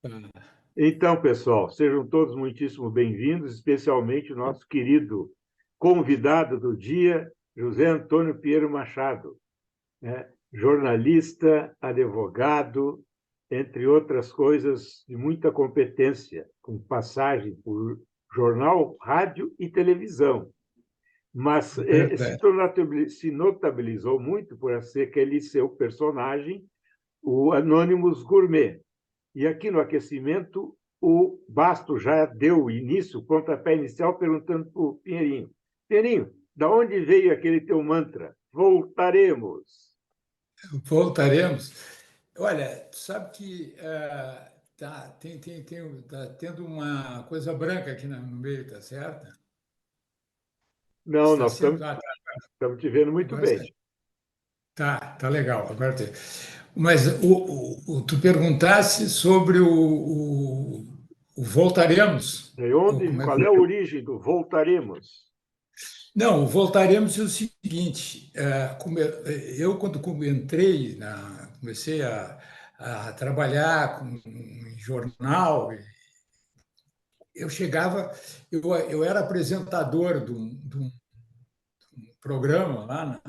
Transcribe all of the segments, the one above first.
Ah, Então, pessoal, sejam todos muitíssimo bem-vindos, especialmente o nosso querido convidado do dia, José Antônio Pinheiro Machado, né? Jornalista, advogado, entre outras coisas, de muita competência, com passagem por jornal, rádio e televisão. Mas verdade. se notabilizou muito por ser aquele seu personagem, o Anonymous Gourmet. E aqui no aquecimento, o Basto já deu início, o pontapé inicial, perguntando para o Pinheirinho: Pinheirinho, da onde veio aquele teu mantra? Voltaremos. Voltaremos. Olha, tu sabe que tá tendo uma coisa branca aqui no meio, tá certo? Não, Está nós sendo. estamos te vendo muito Agora bem. tá legal. Agora tem. Mas tu perguntasse sobre o voltaremos. De Ou onde, como é qual que... é a origem do voltaremos? Não, voltaremos é o seguinte: quando entrei, comecei a trabalhar em jornal, eu chegava, eu era apresentador de um programa lá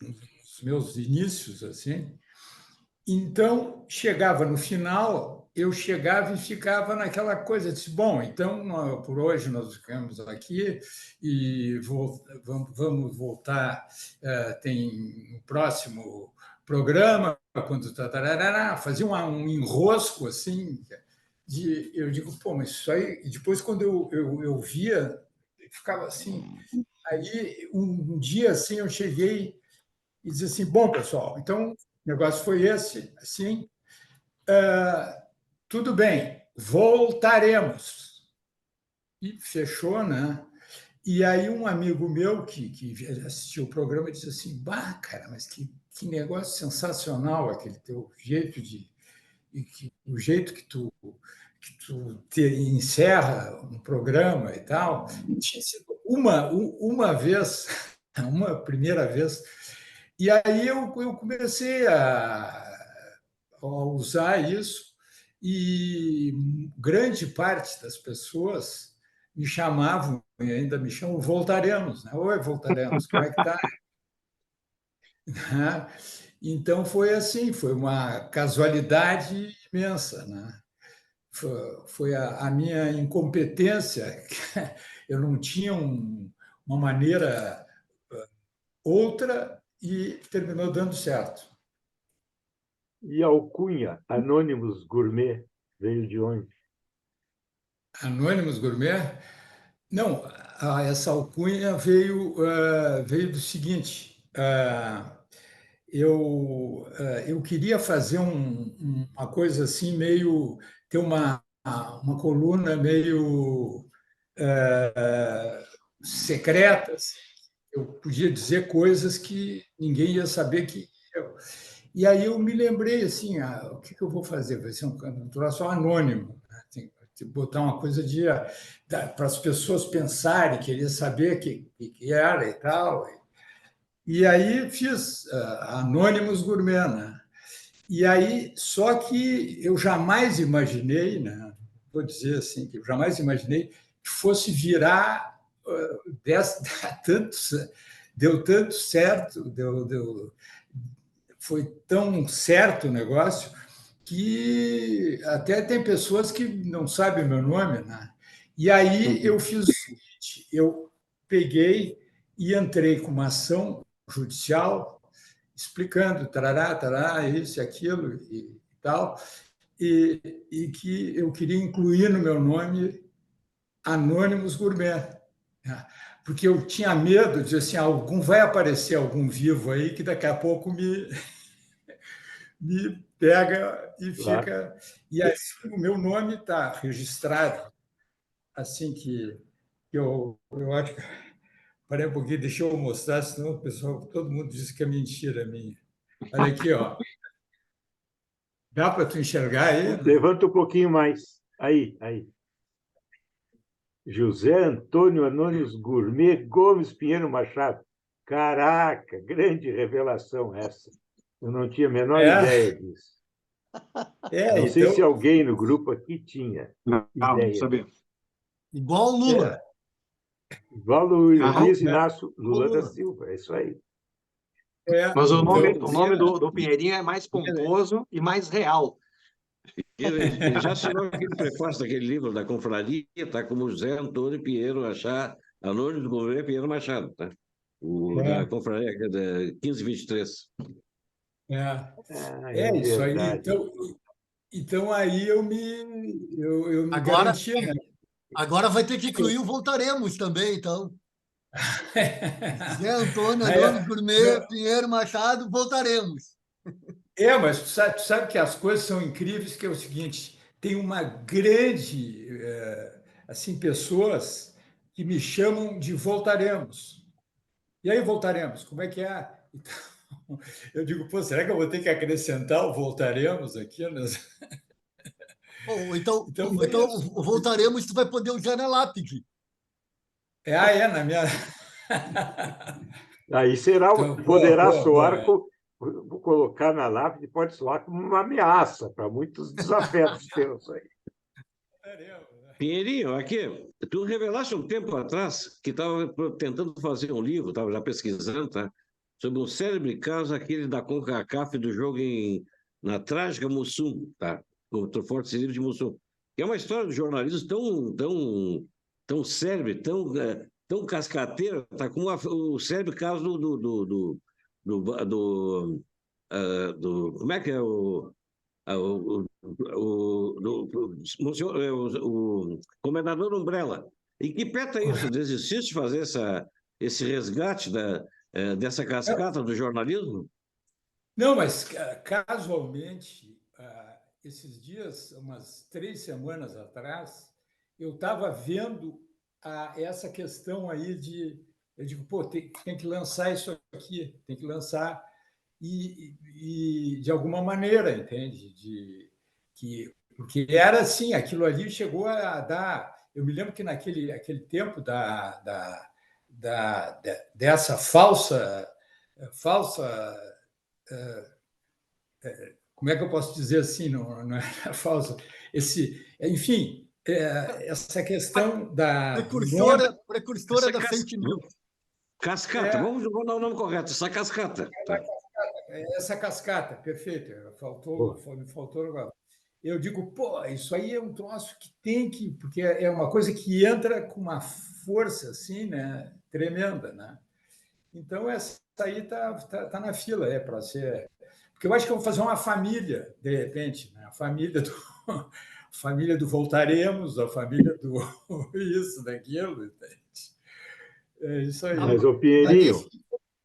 nos meus inícios, assim. Então, chegava no final, eu chegava e ficava naquela coisa, disse, bom, então, por hoje nós ficamos aqui e vamos voltar, tem o próximo programa, quando fazia um enrosco, assim, eu digo, pô, mas isso aí... E depois, quando eu via, eu ficava assim. Aí, um dia, assim, eu cheguei e disse assim, bom, pessoal, então o negócio foi esse, assim, tudo bem, voltaremos. E fechou, né? E aí um amigo meu que assistiu o programa disse assim, bah, cara, mas que negócio sensacional aquele teu jeito o jeito que tu encerra um programa e tal. Tinha sido uma vez, uma primeira vez, e aí eu comecei a usar isso, e grande parte das pessoas me chamavam, e ainda me chamam, voltaremos, né? Oi, voltaremos, como é que está? Então foi assim, foi uma casualidade imensa, né? Foi a minha incompetência, eu não tinha uma maneira outra e terminou dando certo. E a alcunha, Anonymous Gourmet, veio de onde? Anônimos Gourmet? Não, essa alcunha veio do seguinte: eu queria fazer uma coisa assim, meio ter uma coluna meio secreta, assim. Eu podia dizer coisas que ninguém ia saber que eu. E aí eu me lembrei assim, o que eu vou fazer? Vai ser um troço anônimo, né? Tem que botar uma coisa para as pessoas pensarem, querer saber que era e tal. E aí fiz Anônimos Gourmet, né? E aí, só que eu jamais imaginei, né? Vou dizer assim, que eu jamais imaginei que fosse virar dessa, tanto, deu tanto certo, foi tão certo o negócio que até tem pessoas que não sabem meu nome, né? E aí eu Uhum. fiz o seguinte, eu peguei e entrei com uma ação judicial explicando, tarará, tarará, isso e aquilo e tal, e, e que eu queria incluir no meu nome Anônimos Gourmet, né? Porque eu tinha medo de assim, vai aparecer algum vivo aí que daqui a pouco me pega e Claro. fica. E assim, o meu nome está registrado, assim que eu acho que. Parei um pouquinho, deixa eu mostrar, senão o pessoal, todo mundo diz que é mentira minha. Olha aqui, ó. Dá para tu enxergar aí? Não? Levanta um pouquinho mais. Aí. José Antônio Anônimos Gourmet Gomes Pinheiro Machado. Caraca, grande revelação essa. Eu não tinha a menor É, ideia disso. Não sei se alguém no grupo aqui tinha Não ideia. sabia. Igual o Lula. Igual o Luiz Aham. Inácio Lula da Silva, é isso aí. Mas o nome, Então, o nome do Pinheirinho é mais pomposo e mais real. Ele já assinou aquele prefácio daquele livro da Confraria, tá? Como José Antônio Pinheiro Machado, Anônimo do Governo Pinheiro Machado, tá? O da Confraria, que é da 1523. É isso aí. verdade. Então aí eu me Agora, garanti, né? agora vai ter que incluir o Voltaremos também, então. Zé Antônio, Anônimo Gourmet, Pinheiro Machado, Voltaremos. Mas tu sabe que as coisas são incríveis, que é o seguinte, tem uma grande, assim, pessoas que me chamam de voltaremos. E aí, voltaremos, como é que é? Então, eu digo, pô, será que eu vou ter que acrescentar o voltaremos aqui? Então, Então, o Voltaremos tu vai poder usar na lápide. na minha... Aí será, Então, poderá boa. soar, vou colocar na lápide, pode soar como uma ameaça para muitos desafetos teus aí. Pinheirinho, aqui, tu revelaste um tempo atrás que estava tentando fazer um livro, estava já pesquisando, tá? Sobre um célebre caso, aquele da CONCACAF do jogo na trágica Mussum, tá? Contra o Forte Serviço de Mussum. Que é uma história de jornalismo tão célebre, tão cascateira, tá? Como o célebre caso como é que é o comendador Umbrella. E que peta isso? Desististe de fazer esse resgate dessa cascata do jornalismo? Não, mas casualmente, esses dias, umas 3 semanas atrás, eu estava vendo essa questão aí eu digo, pô, tem que lançar isso aqui, tem que lançar e de alguma maneira, entende? Porque era assim, aquilo ali chegou a dar. Eu me lembro que aquele tempo dessa falsa, como é que eu posso dizer assim? Não é falsa. Enfim, essa questão do nome. Precursora da fake news. Cascata, vamos dar o nome correto, essa cascata. Tá. Essa cascata, perfeito. Me faltou agora. Eu digo, pô, isso aí é um troço que tem que, porque é uma coisa que entra com uma força assim, né, tremenda, né? Então essa aí tá na fila, para ser, porque eu acho que eu vou fazer uma família de repente, né? Família do Voltaremos, a família do isso, daquilo, entende? É isso aí. Mas o Pinheirinho,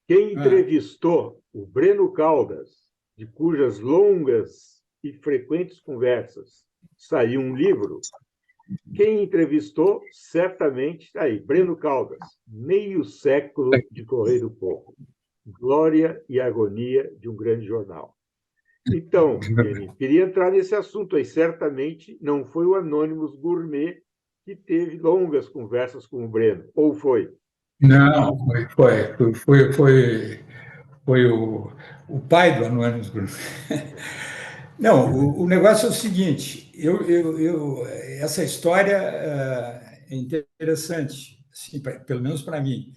quem entrevistou o Breno Caldas, de cujas longas e frequentes conversas saiu um livro, quem entrevistou, certamente, aí, Breno Caldas, meio século de Correio do Povo, glória e agonia de um grande jornal. Então, Pinheirinho, queria entrar nesse assunto aí. Certamente não foi o Anônimos Gourmet que teve longas conversas com o Breno, ou foi? Não, foi o pai do Anônimos Gourmet. Não, o negócio é o seguinte, essa história é interessante, assim, pelo menos para mim,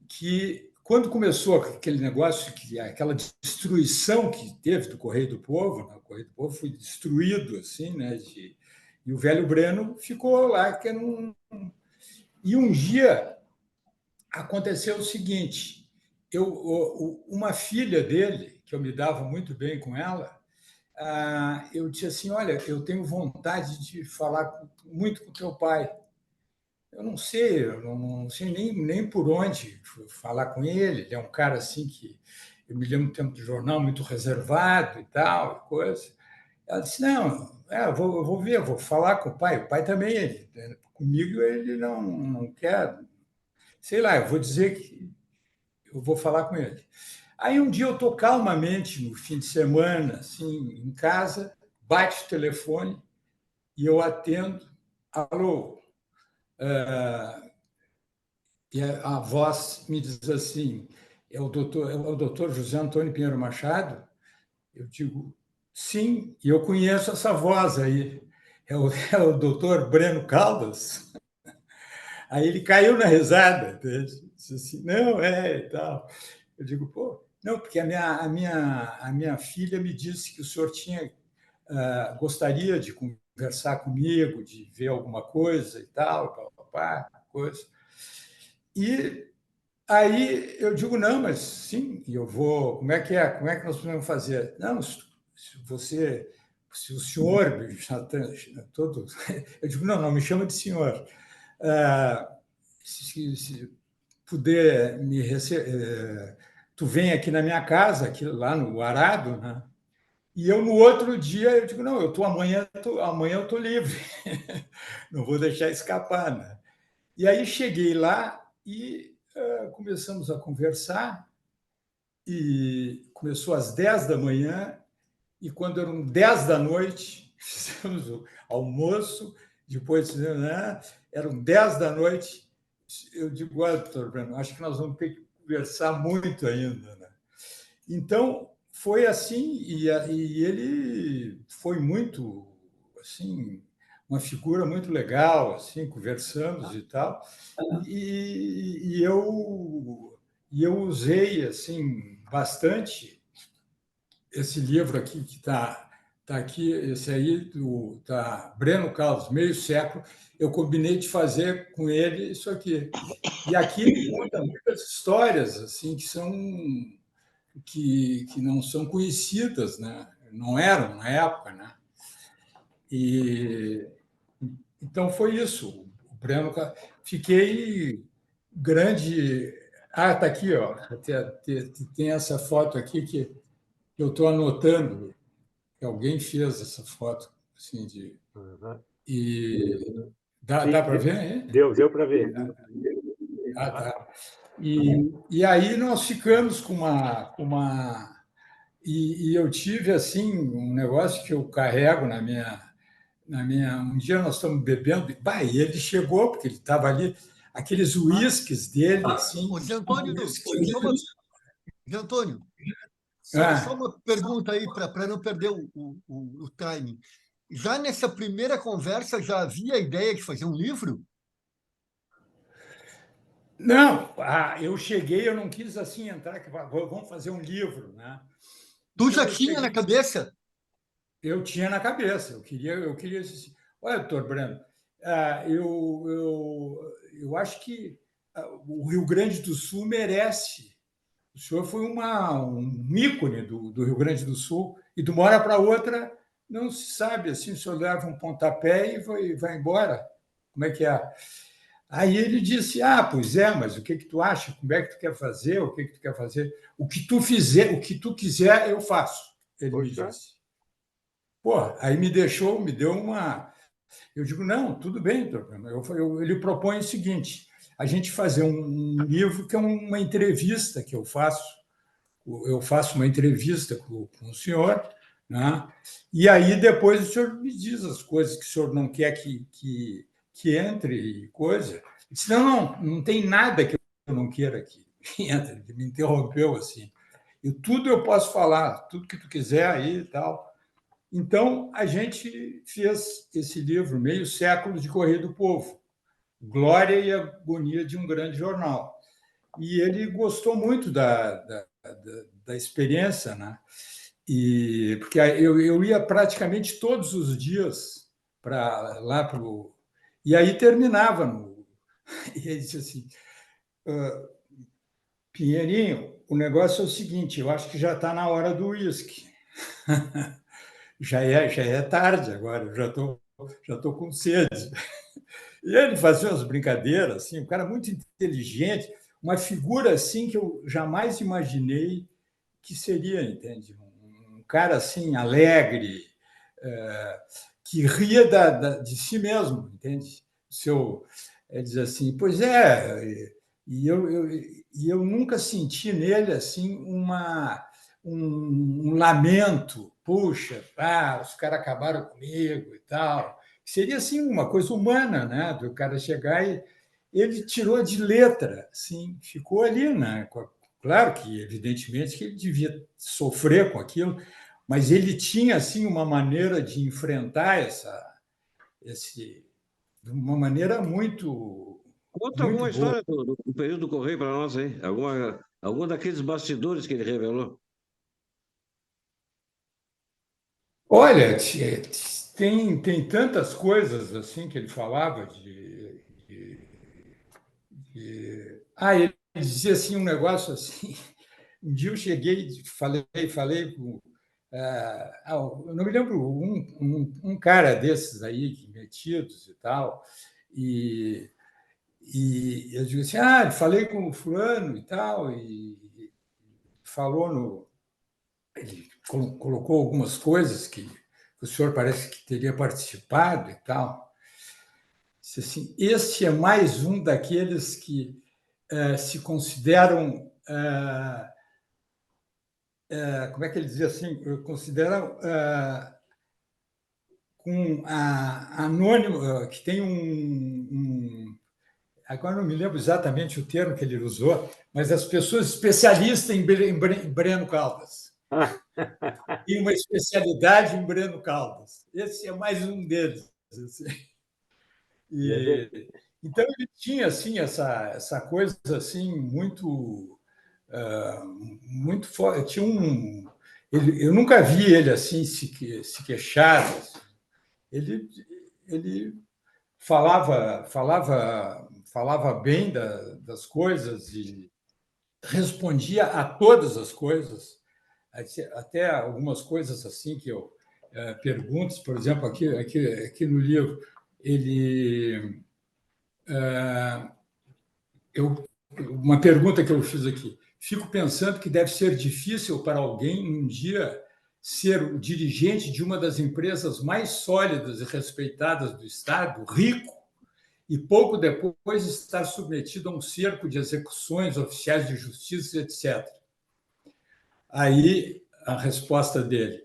que quando começou aquele negócio, aquela destruição que teve do Correio do Povo, né? O Correio do Povo foi destruído, assim, né? E o velho Breno ficou lá, e um dia aconteceu o seguinte, uma filha dele, que eu me dava muito bem com ela, eu disse assim, olha, eu tenho vontade de falar muito com teu pai. Eu não sei nem por onde falar com ele. Ele é um cara assim que eu me lembro do tempo do jornal, muito reservado e tal, coisa. Ela disse, não, eu vou ver, eu vou falar com o pai. O pai também, comigo ele não quer. Sei lá, eu vou dizer que eu vou falar com ele. Aí um dia eu estou calmamente no fim de semana, assim, em casa, bate o telefone e eu atendo. Alô? E a voz me diz assim, é o doutor José Antônio Pinheiro Machado? Eu digo, Sim, e eu conheço essa voz aí. É o doutor Breno Caldas. Aí ele caiu na risada, entende? Disse assim, não, e tal. Eu digo, pô, não, porque a minha filha me disse que o senhor tinha, gostaria de conversar comigo, de ver alguma coisa e tal, papá, coisa. E aí eu digo, não, mas sim, eu vou. Como é que é? Como é que nós podemos fazer? Não, se você, se o senhor já está todo. Eu digo, não, não me chama de senhor. Ah, se puder me receber, tu vem aqui na minha casa, aqui lá no Arado, né? E eu no outro dia eu digo, não, eu tô amanhã eu tô livre, não vou deixar escapar, né? E aí cheguei lá e começamos a conversar e começou às 10 da manhã e quando eram 10 da noite, fizemos o almoço, depois, né, eram 10 da noite, eu digo, olha, doutor Breno, acho que nós vamos ter que conversar muito ainda, né? Então, foi assim, e ele foi muito, assim, uma figura muito legal, assim, conversamos e tal, e, e eu, e eu usei, assim, bastante esse livro aqui que tá aqui, esse aí, tá Breno Caldas, Meio Século, eu combinei de fazer com ele isso aqui. E aqui ele conta muitas histórias, assim, que não são conhecidas, né? Não eram na época, né? E então foi isso. O Breno, fiquei grande. Ah, está aqui, ó. Tem essa foto aqui que eu estou anotando. Que alguém fez essa foto, assim de. Uhum. E Sim, dá para ver, hein? deu para ver. Ah, tá. E aí nós ficamos com e eu tive assim um negócio que eu carrego um dia nós estamos bebendo, e ele chegou, porque ele estava ali, aqueles uísques dele, assim. Ô, Zé Antônio, Zé Antônio, só Ah, uma pergunta aí para não perder o timing. Já nessa primeira conversa já havia a ideia de fazer um livro? não, eu cheguei, eu não quis assim entrar, que vamos fazer um livro, né? Tu Então já eu tinha na cheguei, cabeça? eu tinha na cabeça, eu queria assim, olha, doutor Breno, eu acho que o Rio Grande do Sul merece. O senhor foi um ícone do Rio Grande do Sul e de uma hora para outra não se sabe assim, o senhor leva um pontapé e vai embora. Como é que é? Aí ele disse: Ah, pois é, mas o que tu acha? Como é que tu quer fazer? O que tu quer fazer? O que tu fizer, o que tu quiser, eu faço. Ele me Poxa. disse. Pô, aí me deu uma. Eu digo: Não, tudo bem, doutor. Ele propõe o seguinte: a gente fazer um livro que é uma entrevista que eu faço. Eu faço uma entrevista com o senhor, né? E aí depois o senhor me diz as coisas que o senhor não quer que entre e coisa. Eu disse, não tem nada que eu não queira que entre. Ele me interrompeu assim. Tudo eu posso falar, tudo que tu quiser aí e tal. Então, a gente fez esse livro, Meio Século de Correio do Povo, Glória e Agonia de um Grande Jornal. E ele gostou muito da experiência, né? Porque eu ia praticamente todos os dias para lá para o. E aí terminava no. E ele disse assim: Pinheirinho, o negócio é o seguinte, eu acho que já está na hora do uísque. Já é tarde agora, eu já tô com sede. E ele fazia umas brincadeiras, assim, um cara muito inteligente, uma figura assim que eu jamais imaginei que seria, entende? Um cara assim, alegre, que ria de si mesmo, entende? Ele diz assim, pois é, e eu nunca senti nele assim um lamento, puxa, os caras acabaram comigo e tal. Seria assim uma coisa humana, né? Do cara chegar e ele tirou de letra, assim, ficou ali, né? Claro que, evidentemente, que ele devia sofrer com aquilo, mas ele tinha assim uma maneira de enfrentar de uma maneira Conta muito alguma boa. história do período do Correio para nós aí. Alguma daqueles bastidores que ele revelou. Olha, tem tantas coisas assim que ele falava ele dizia assim um negócio assim. Um dia eu cheguei, falei com. Eu não me lembro, um cara desses aí, metidos e tal, e eu digo assim: falei com o fulano e tal, e falou no. Ele colocou algumas coisas que o senhor parece que teria participado e tal. Disse assim: este é mais um daqueles que se consideram. Como é que ele dizia assim? Consideram com anônimo, que tem agora não me lembro exatamente o termo que ele usou, mas as pessoas especialistas em Breno Caldas. Tem uma especialidade em Breno Caldas. Esse é mais um deles. Então ele tinha assim essa coisa assim muito forte. Eu nunca vi ele assim se queixar. Ele falava bem das coisas e respondia a todas as coisas, até algumas coisas assim que eu pergunto, por exemplo, aqui no livro, ele uma pergunta que eu fiz aqui. Fico pensando que deve ser difícil para alguém um dia ser o dirigente de uma das empresas mais sólidas e respeitadas do Estado, rico, e pouco depois estar submetido a um cerco de execuções, oficiais de justiça, etc. Aí a resposta dele: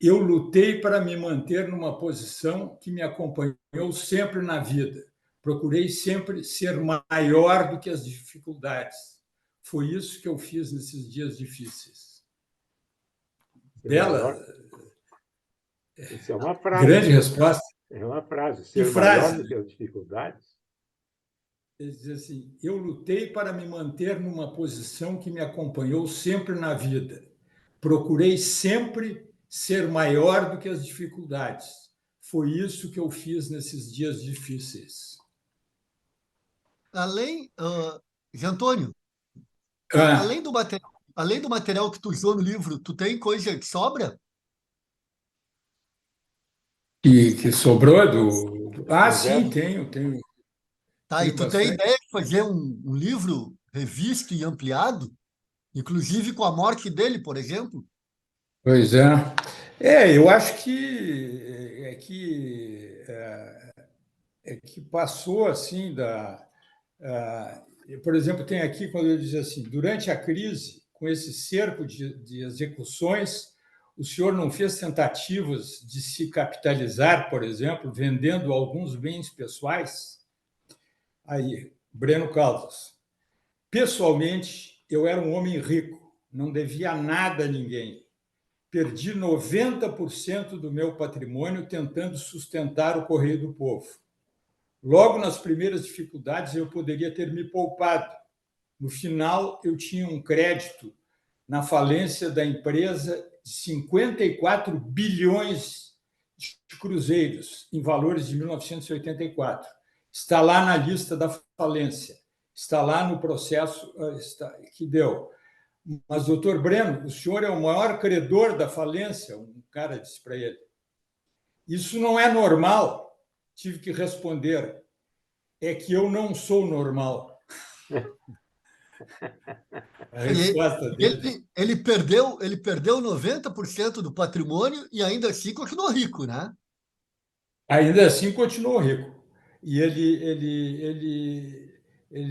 eu lutei para me manter numa posição que me acompanhou sempre na vida. Procurei sempre ser maior do que as dificuldades. Foi isso que eu fiz nesses dias difíceis. Bela. Isso é uma frase. Grande resposta. É uma frase. Que Ser frase? maior do que as dificuldades. Ele diz assim: eu lutei para me manter numa posição que me acompanhou sempre na vida. Procurei sempre ser maior do que as dificuldades. Foi isso que eu fiz nesses dias difíceis. Zé Antônio, além do material que tu usou no livro, tu tem coisa que sobra? Que sobrou sim, Conversa. tenho Tá, e tu tem bastante. ideia de fazer um livro revisto e ampliado, inclusive com a morte dele, por exemplo? Pois é. Eu acho que passou assim por exemplo, tem aqui quando ele diz assim: durante a crise, com esse cerco de execuções, o senhor não fez tentativas de se capitalizar, por exemplo, vendendo alguns bens pessoais? Aí, Breno Caldas: pessoalmente, eu era um homem rico, não devia nada a ninguém. Perdi 90% do meu patrimônio tentando sustentar o Correio do Povo. Logo nas primeiras dificuldades, eu poderia ter me poupado. No final, eu tinha um crédito na falência da empresa de 54 bilhões de cruzeiros, em valores de 1984. Está lá na lista da falência, está lá no processo que deu. Mas, doutor Breno, o senhor é o maior credor da falência, um cara disse para ele. Isso não é normal. Tive que responder: é que eu não sou normal. A resposta dele. Ele perdeu 90% do patrimônio e ainda assim continuou rico, né? Ainda assim, continuou rico. E ele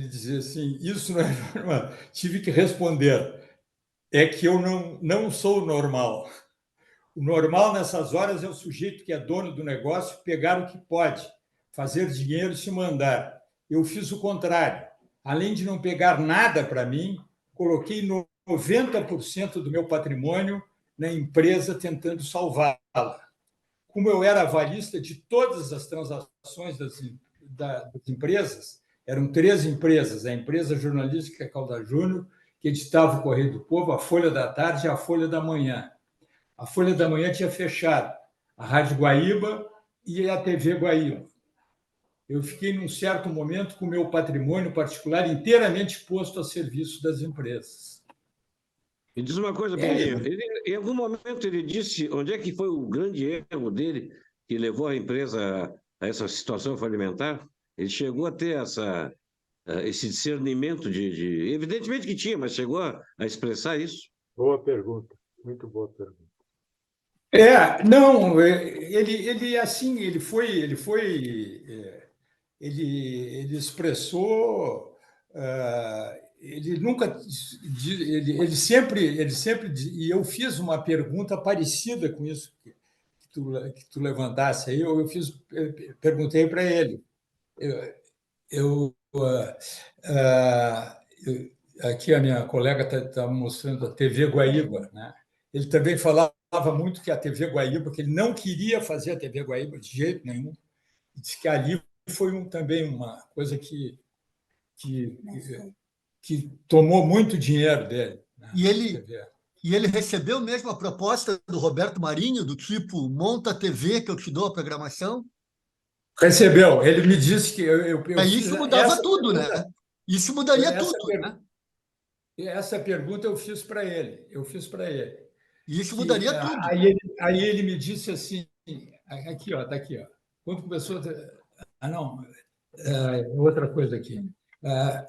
dizia assim: isso não é normal. Tive que responder: é que eu não sou normal. O normal nessas horas é o sujeito que é dono do negócio pegar o que pode, fazer dinheiro e se mandar. Eu fiz o contrário. Além de não pegar nada para mim, coloquei 90% do meu patrimônio na empresa tentando salvá-la. Como eu era avalista de todas as transações das empresas, eram 3 empresas, a empresa jornalística Caldas Júnior, que editava o Correio do Povo, a Folha da Tarde e a Folha da Manhã. A Folha da Manhã tinha fechado, a Rádio Guaíba e a TV Guaíba. Eu fiquei, num certo momento, com o meu patrimônio particular inteiramente posto a serviço das empresas. Me diz uma coisa, Pedrinho. Em algum momento ele disse onde é que foi o grande erro dele que levou a empresa a essa situação falimentar? Ele chegou a ter esse discernimento Evidentemente que tinha, mas chegou a expressar isso? Boa pergunta, muito boa pergunta. Não, ele assim, ele expressou, ele nunca, ele sempre, e eu fiz uma pergunta parecida com isso que tu levantasse aí, eu perguntei para ele, aqui a minha colega está mostrando a TV Guaíba, né? Ele também falava muito que a TV Guaíba, que ele não queria fazer a TV Guaíba de jeito nenhum, e disse que ali foi também uma coisa que tomou muito dinheiro dele. Né? E ele recebeu mesmo a proposta do Roberto Marinho, do tipo, monta a TV que eu te dou a programação? Recebeu. Ele me disse que isso mudava tudo, né? Isso mudaria tudo, né? Essa pergunta eu fiz para ele. E isso mudaria tudo. Aí ele me disse assim, aqui, ó, tá aqui, ó. Quando começou outra coisa aqui. Tá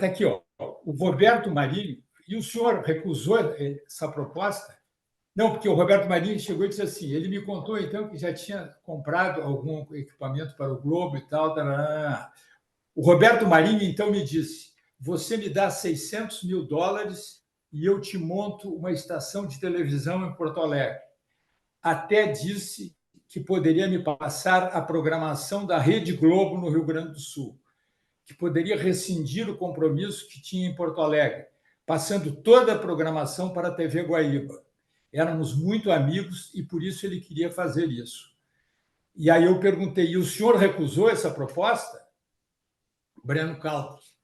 aqui, ó. O Roberto Marinho, e o senhor recusou essa proposta? Não, porque o Roberto Marinho chegou e disse assim, ele me contou, então, que já tinha comprado algum equipamento para o Globo e tal. O Roberto Marinho, então, me disse, você me dá $600 mil e eu te monto uma estação de televisão em Porto Alegre. Até disse que poderia me passar a programação da Rede Globo no Rio Grande do Sul, que poderia rescindir o compromisso que tinha em Porto Alegre, passando toda a programação para a TV Guaíba. Éramos muito amigos e por isso ele queria fazer isso. E aí eu perguntei, e o senhor recusou essa proposta? Breno Caldas.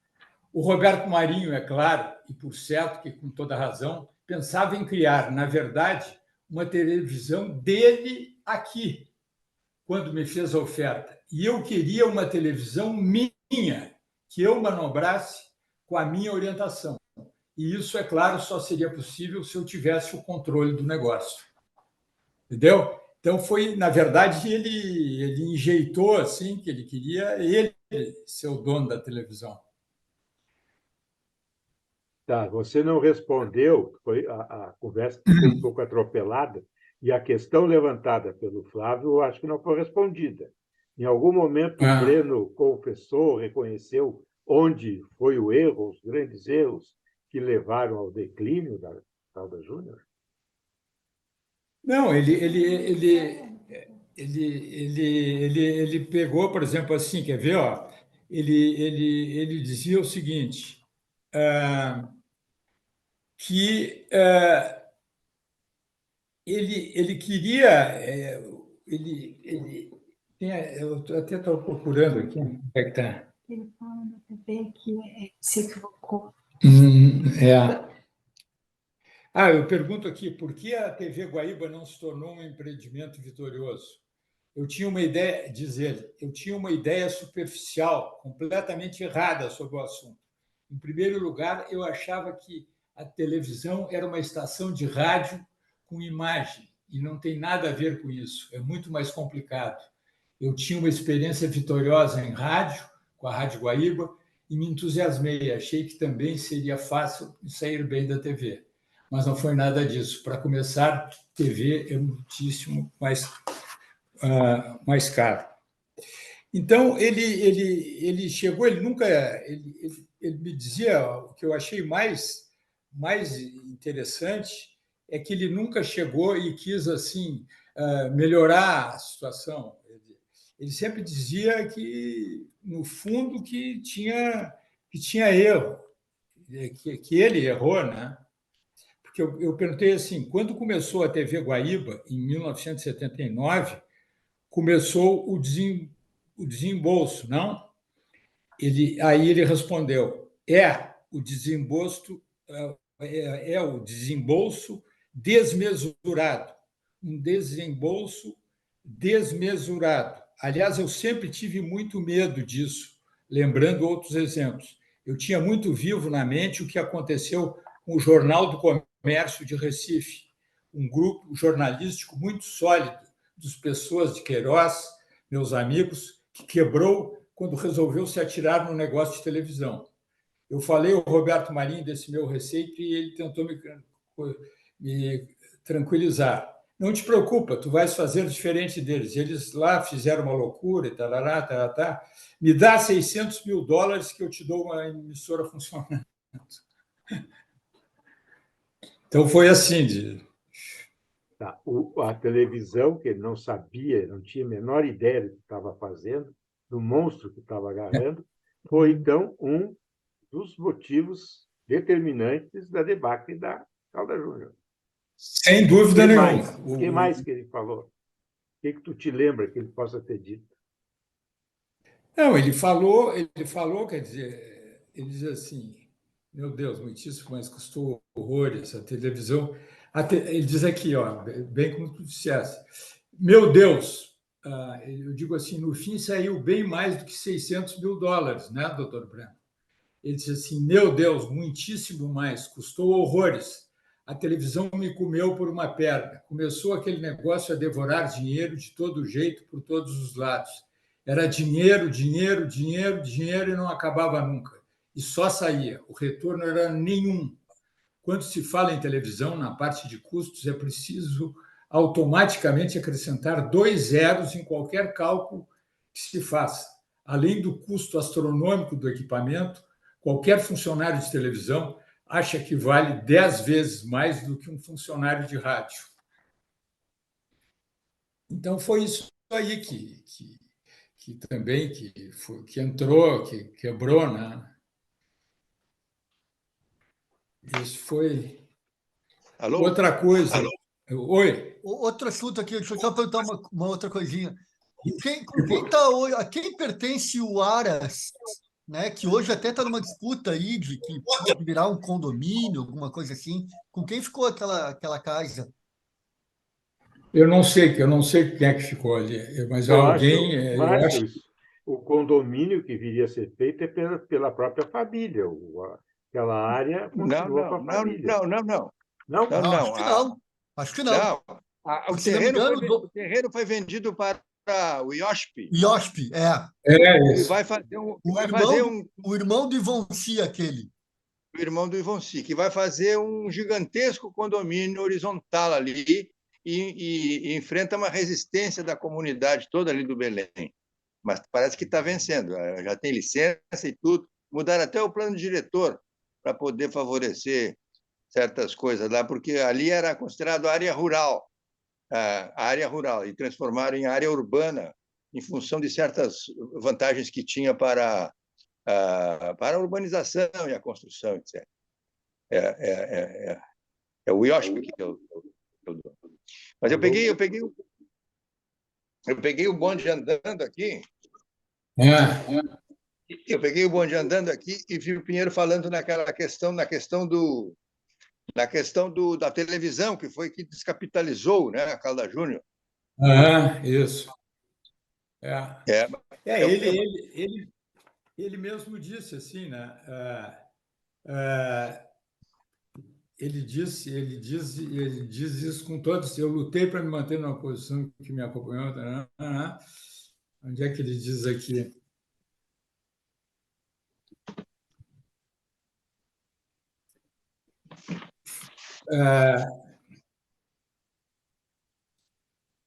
O Roberto Marinho, é claro, e por certo que com toda razão, pensava em criar, na verdade, uma televisão dele aqui, quando me fez a oferta. E eu queria uma televisão minha, que eu manobrasse com a minha orientação. E isso, é claro, só seria possível se eu tivesse o controle do negócio. Entendeu? Então, na verdade, ele enjeitou assim, que ele queria ele ser o dono da televisão. Tá, você não respondeu, a conversa ficou um pouco atropelada, e a questão levantada pelo Flávio, eu acho que não foi respondida. Em algum momento, o Breno confessou, reconheceu onde foi o erro, os grandes erros que levaram ao declínio da Caldas Júnior? Não, ele pegou, por exemplo, assim, quer ver? Ó, ele dizia o seguinte, que ele queria, eu até estou procurando aqui, onde é que está? Ele fala na TV que se equivocou. Eu pergunto aqui, por que a TV Guaíba não se tornou um empreendimento vitorioso? Eu tinha uma ideia, diz ele, eu tinha uma ideia superficial, completamente errada sobre o assunto. Em primeiro lugar, eu achava que a televisão era uma estação de rádio com imagem, e não tem nada a ver com isso, é muito mais complicado. Eu tinha uma experiência vitoriosa em rádio, com a Rádio Guaíba, e me entusiasmei, achei que também seria fácil sair bem da TV. Mas não foi nada disso. Para começar, TV é muitíssimo mais caro. Então, ele chegou, ele nunca... Ele me dizia, o que eu achei mais interessante é que ele nunca chegou e quis assim melhorar a situação. Ele sempre dizia que, no fundo, que tinha erro. que ele errou, né? Porque eu perguntei assim, quando começou a TV Guaíba, em 1979, começou o desembolso, não? Aí ele respondeu, o desembolso o desembolso desmesurado, um desembolso desmesurado. Aliás, eu sempre tive muito medo disso, lembrando outros exemplos. Eu tinha muito vivo na mente o que aconteceu com o Jornal do Comércio de Recife, um grupo jornalístico muito sólido dos Pessoas de Queiroz, meus amigos, que quebrou quando resolveu se atirar no negócio de televisão. Eu falei ao Roberto Marinho desse meu receio e ele tentou me tranquilizar. Não te preocupa, tu vais fazer diferente deles. Eles lá fizeram uma loucura e tal. Me dá $600 mil que eu te dou uma emissora funcionando. Então foi assim. Tá. A televisão, que ele não sabia, não tinha a menor ideia do que estava fazendo, do monstro que estava agarrando, foi, então, um dos motivos determinantes da debacle da Caldas Júnior. Sem dúvida nenhuma. O que mais que ele falou? O que tu te lembra que ele possa ter dito? Não, ele falou, quer dizer, ele diz assim, meu Deus, muitíssimo, mas custou horrores a televisão. Ele diz aqui, ó, bem como tu disseste, meu Deus, eu digo assim, no fim saiu bem mais do que $600 mil, né, doutor Breno? Ele diz assim, meu Deus, muitíssimo mais, custou horrores. A televisão me comeu por uma perna. Começou aquele negócio a devorar dinheiro de todo jeito, por todos os lados. Era dinheiro, dinheiro, dinheiro, dinheiro e não acabava nunca. E só saía. O retorno era nenhum. Quando se fala em televisão, na parte de custos, é preciso automaticamente acrescentar 2 zeros em qualquer cálculo que se faça. Além do custo astronômico do equipamento, qualquer funcionário de televisão acha que vale 10 vezes mais do que um funcionário de rádio. Então, foi isso aí que também que entrou, que quebrou, né? Isso foi. Alô? Outra coisa. Alô? Oi. Outro assunto aqui, deixa eu só perguntar uma outra coisinha. A quem pertence o Aras, né? Que hoje até está numa disputa aí de que pode virar um condomínio, alguma coisa assim. Com quem ficou aquela casa? Eu não sei quem é que ficou ali, mas alguém. Márcio, o condomínio que viria a ser feito é pela própria família. Aquela área continua com a família. Não. Acho que não. O terreno foi vendido para o IOSP. IOSP, E vai fazer o irmão do Ivonci, aquele. O irmão do Ivonci, que vai fazer um gigantesco condomínio horizontal ali e enfrenta uma resistência da comunidade toda ali do Belém. Mas parece que está vencendo. Já tem licença e tudo. Mudaram até o plano diretor para poder favorecer certas coisas lá, porque ali era considerado área rural, e transformaram em área urbana em função de certas vantagens que tinha para a urbanização e a construção, etc. É o IOSP que eu dou. Mas eu peguei o bonde andando aqui. Eu peguei o bonde andando aqui e vi o Pinheiro falando na questão da televisão, que foi que descapitalizou, né, a Caldas Júnior. Isso. Ele mesmo disse assim, né? Ele diz isso com todos. Eu lutei para me manter numa posição que me acompanhou. Onde é que ele diz aqui?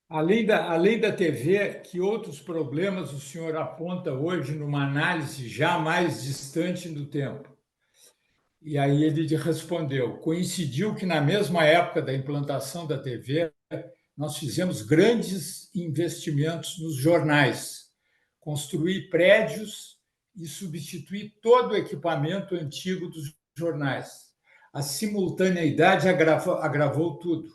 Além da TV, que outros problemas o senhor aponta hoje numa análise já mais distante do tempo? E aí ele respondeu, coincidiu que na mesma época da implantação da TV, nós fizemos grandes investimentos nos jornais, construir prédios e substituir todo o equipamento antigo dos jornais. A simultaneidade agravou tudo.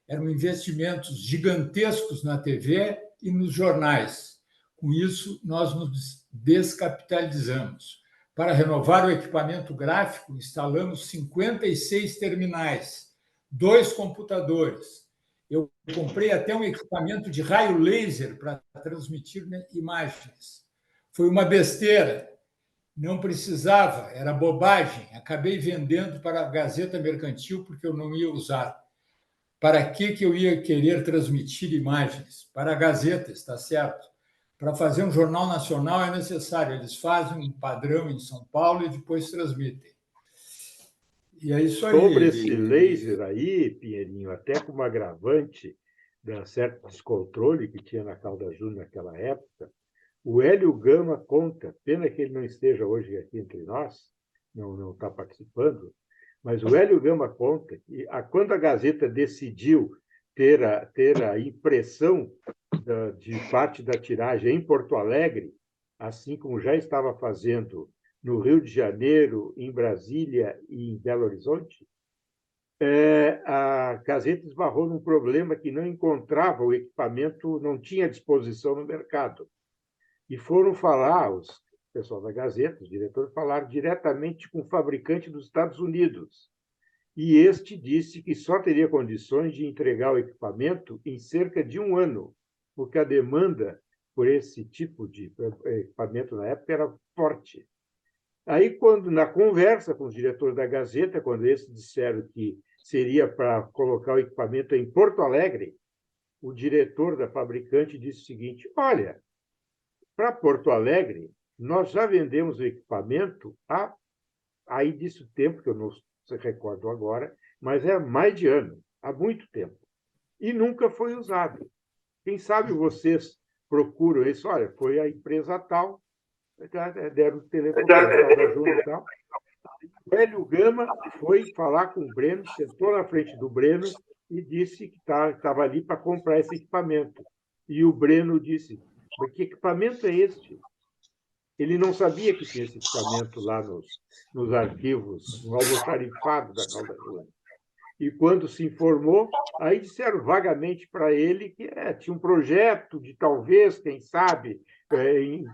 Eram investimentos gigantescos na TV e nos jornais. Com isso, nós nos descapitalizamos. Para renovar o equipamento gráfico, instalamos 56 terminais, 2 computadores. Eu comprei até um equipamento de raio laser para transmitir imagens. Foi uma besteira. Não precisava, era bobagem. Acabei vendendo para a Gazeta Mercantil porque eu não ia usar. Para que eu ia querer transmitir imagens? Para a Gazeta, está certo. Para fazer um jornal nacional é necessário. Eles fazem um padrão em São Paulo e depois transmitem. E é isso aí. Sobre esse laser aí, Pinheirinho, até como agravante de certo descontrole que tinha na Caldas Júnior naquela época, o Hélio Gama conta, pena que ele não esteja hoje aqui entre nós, não está participando, mas o Hélio Gama conta que quando a Gazeta decidiu ter a impressão de parte da tiragem em Porto Alegre, assim como já estava fazendo no Rio de Janeiro, em Brasília e em Belo Horizonte, a Gazeta esbarrou num problema que não encontrava o equipamento, não tinha disposição no mercado. E foram falar, o pessoal da Gazeta, os diretores, falaram diretamente com o fabricante dos Estados Unidos. E este disse que só teria condições de entregar o equipamento em cerca de 1 ano, porque a demanda por esse tipo de equipamento na época era forte. Aí, quando na conversa com os diretores da Gazeta, quando eles disseram que seria para colocar o equipamento em Porto Alegre, o diretor da fabricante disse o seguinte: olha, para Porto Alegre, nós já vendemos o equipamento aí disse o tempo, que eu não se recordo agora, mas é mais de ano, há muito tempo. E nunca foi usado. Quem sabe vocês procuram isso? Olha, foi a empresa tal, deram o telefone da Júnior e tal. O Hélio Gama foi falar com o Breno, sentou na frente do Breno e disse que estava ali para comprar esse equipamento. E o Breno disse: mas que equipamento é este? Ele não sabia que tinha esse equipamento lá nos arquivos, no almoxarifado da Caldas Júnior. E quando se informou, aí disseram vagamente para ele que tinha um projeto de talvez, quem sabe,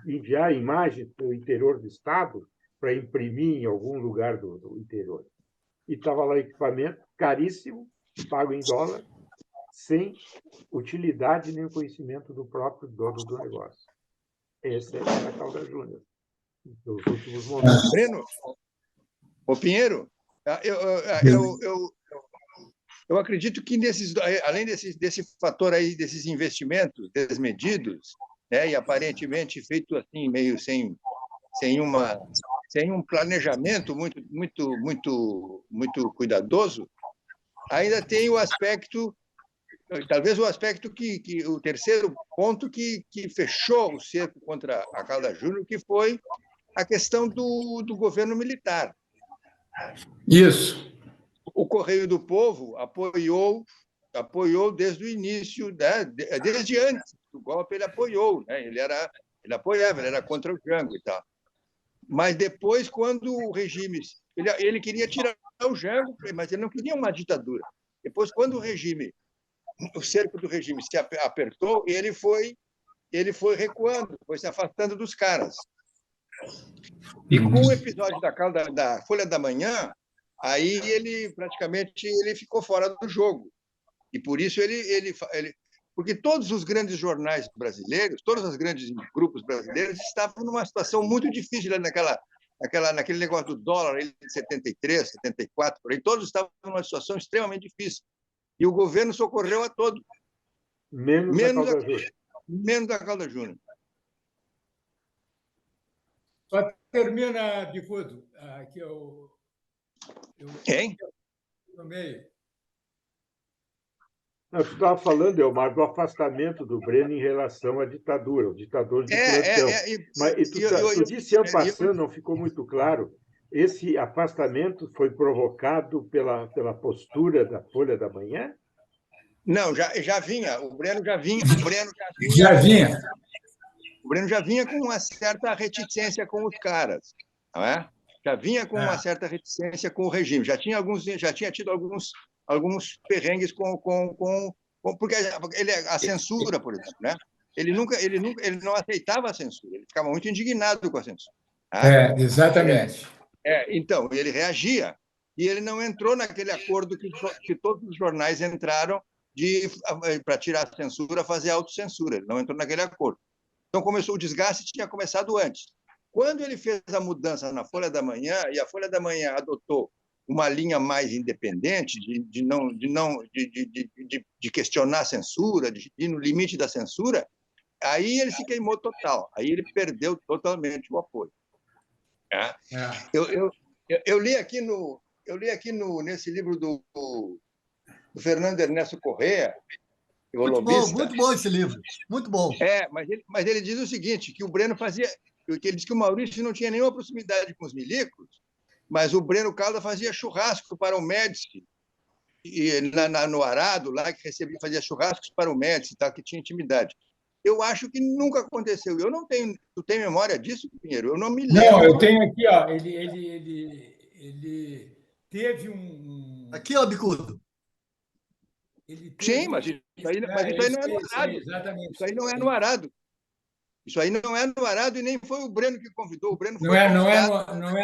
enviar imagens para o interior do estado para imprimir em algum lugar do interior. E estava lá o equipamento, caríssimo, pago em dólar, sem utilidade nem conhecimento do próprio dono do negócio. Esse era a Caldas Júnior, nos últimos momentos. Breno, o Pinheiro, eu acredito que além desse fator aí, desses investimentos desmedidos, né, e aparentemente feito assim meio sem um planejamento muito cuidadoso, ainda tem o aspecto, talvez o aspecto o terceiro ponto que fechou o cerco contra a Caldas Júnior, que foi a questão do governo militar. Isso. O Correio do Povo apoiou desde o início, né? Desde antes do golpe ele apoiou, né? Ele apoiava, ele era contra o Jango e tal. Mas depois, quando o regime... Ele queria tirar o Jango, mas ele não queria uma ditadura. Depois, quando o cerco do regime se apertou, ele foi recuando, foi se afastando dos caras. E com o episódio da Folha da Manhã, aí ele praticamente ficou fora do jogo. E por isso porque todos os grandes jornais brasileiros, todos os grandes grupos brasileiros estavam numa situação muito difícil naquele negócio do dólar de 73, 74, por aí, todos estavam numa situação extremamente difícil. E o governo socorreu a todos. Menos a Caldas Júnior. Só termina, Bicudo, que eu Quem? no meio. Não, você estava falando, Elmar, do afastamento do Breno em relação à ditadura, o ditador de plantão. Mas tu disse, passando, não ficou muito claro, esse afastamento foi provocado pela postura da Folha da Manhã? Não, já vinha. O Breno já vinha. O Breno já vinha com uma certa reticência com os caras, não é? já vinha com uma certa reticência com o regime, já tinha tido alguns perrengues porque a censura, por exemplo, né? Ele não aceitava a censura, ele ficava muito indignado com a censura. Tá? Exatamente. Então, ele reagia, e ele não entrou naquele acordo que todos os jornais entraram para tirar a censura, fazer autocensura. Ele não entrou naquele acordo. Então, o desgaste tinha começado antes. Quando ele fez a mudança na Folha da Manhã, e a Folha da Manhã adotou uma linha mais independente, de questionar a censura, de ir no limite da censura, aí ele se queimou total, aí ele perdeu totalmente o apoio. Eu li aqui nesse livro do Fernando Ernesto Corrêa, o lobista. Muito bom esse livro, muito bom. Mas ele diz o seguinte, que o Breno ele diz que o Maurício não tinha nenhuma proximidade com os milicos, mas o Breno Caldas fazia churrasco para o Médici, e no Arado, lá que fazia churrascos para o Médici, tá, que tinha intimidade. Eu acho que nunca aconteceu. Eu não tenho. Tu tem memória disso, Pinheiro? Eu não me lembro. Não, eu tenho aqui, ó. Ele teve um. Aqui, ó, Bicudo. Sim, mas isso aí não é no Arado. Exatamente. Isso aí não é no Arado. Isso aí não é no Arado e nem foi o Breno que convidou. O Breno foi não é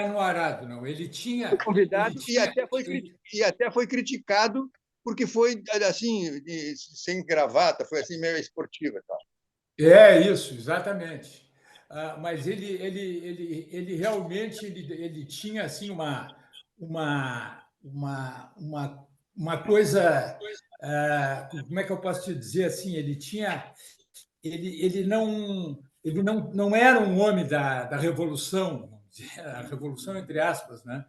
no Arado, não. Ele tinha. Convidado e até foi criticado porque foi assim, sem gravata, foi assim meio esportiva. Tá? Isso, exatamente. Mas ele realmente ele tinha assim uma coisa, como é que eu posso te dizer assim? Ele não era um homem da revolução, vamos dizer, a revolução entre aspas, né?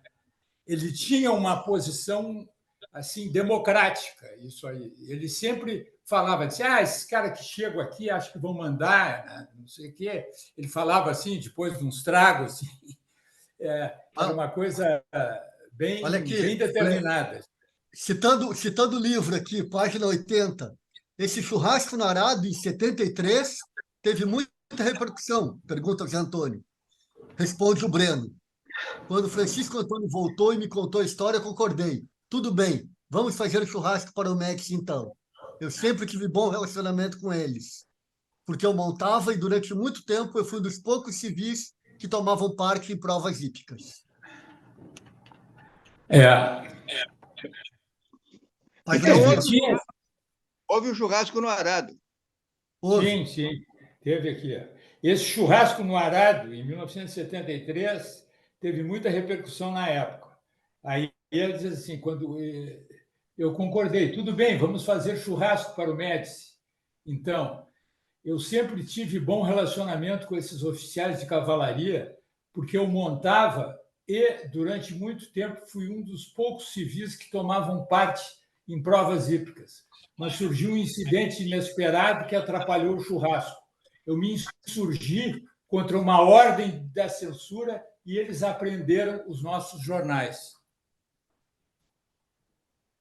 Ele tinha uma posição assim democrática, isso aí. Ele sempre falava assim, esses caras que chegam aqui acham que vão mandar, né? Não sei o quê. Ele falava assim, depois de uns tragos, assim, era uma coisa bem determinada. Citando o livro aqui, página 80, esse churrasco no Arado, em 73, teve muita repercussão, pergunta o Zé Antônio. Responde o Breno. Quando Francisco Antônio voltou e me contou a história, eu concordei. Tudo bem, vamos fazer o churrasco para o Médici, então. Eu sempre tive bom relacionamento com eles, porque eu montava e, durante muito tempo, eu fui um dos poucos civis que tomavam parte em provas hípicas. Então, houve um churrasco no Arado. Sim, teve aqui. Esse churrasco no Arado, em 1973, teve muita repercussão na época. Aí ele diz assim, quando eu concordei, tudo bem, vamos fazer churrasco para o Médici. Então, eu sempre tive bom relacionamento com esses oficiais de cavalaria, porque eu montava e, durante muito tempo, fui um dos poucos civis que tomavam parte em provas hípicas. Mas surgiu um incidente inesperado que atrapalhou o churrasco. Eu me insurgi contra uma ordem da censura e eles apreenderam os nossos jornais.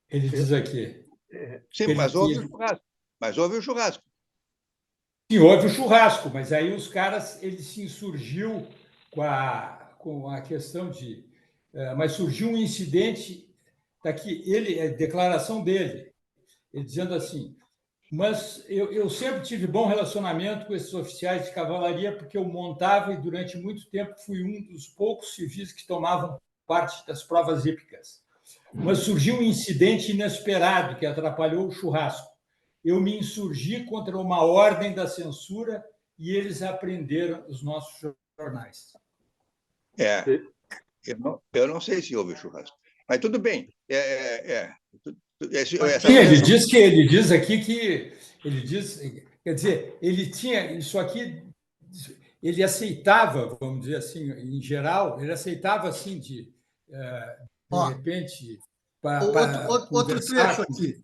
Ele diz aqui. Sim, mas houve o churrasco. Sim, houve o churrasco, mas aí os caras, ele se insurgiu com a questão de... Mas surgiu um incidente, daqui, declaração dele, ele dizendo assim, mas eu sempre tive bom relacionamento com esses oficiais de cavalaria, porque eu montava e, durante muito tempo, fui um dos poucos civis que tomavam parte das provas hípicas. Mas surgiu um incidente inesperado que atrapalhou o churrasco. Eu me insurgi contra uma ordem da censura e eles apreenderam os nossos jornais. Eu não sei se houve churrasco, mas tudo bem. Ele diz aqui que quer dizer, ele tinha isso aqui, ele aceitava, vamos dizer assim, em geral, ele aceitava assim de repente outro trecho aqui.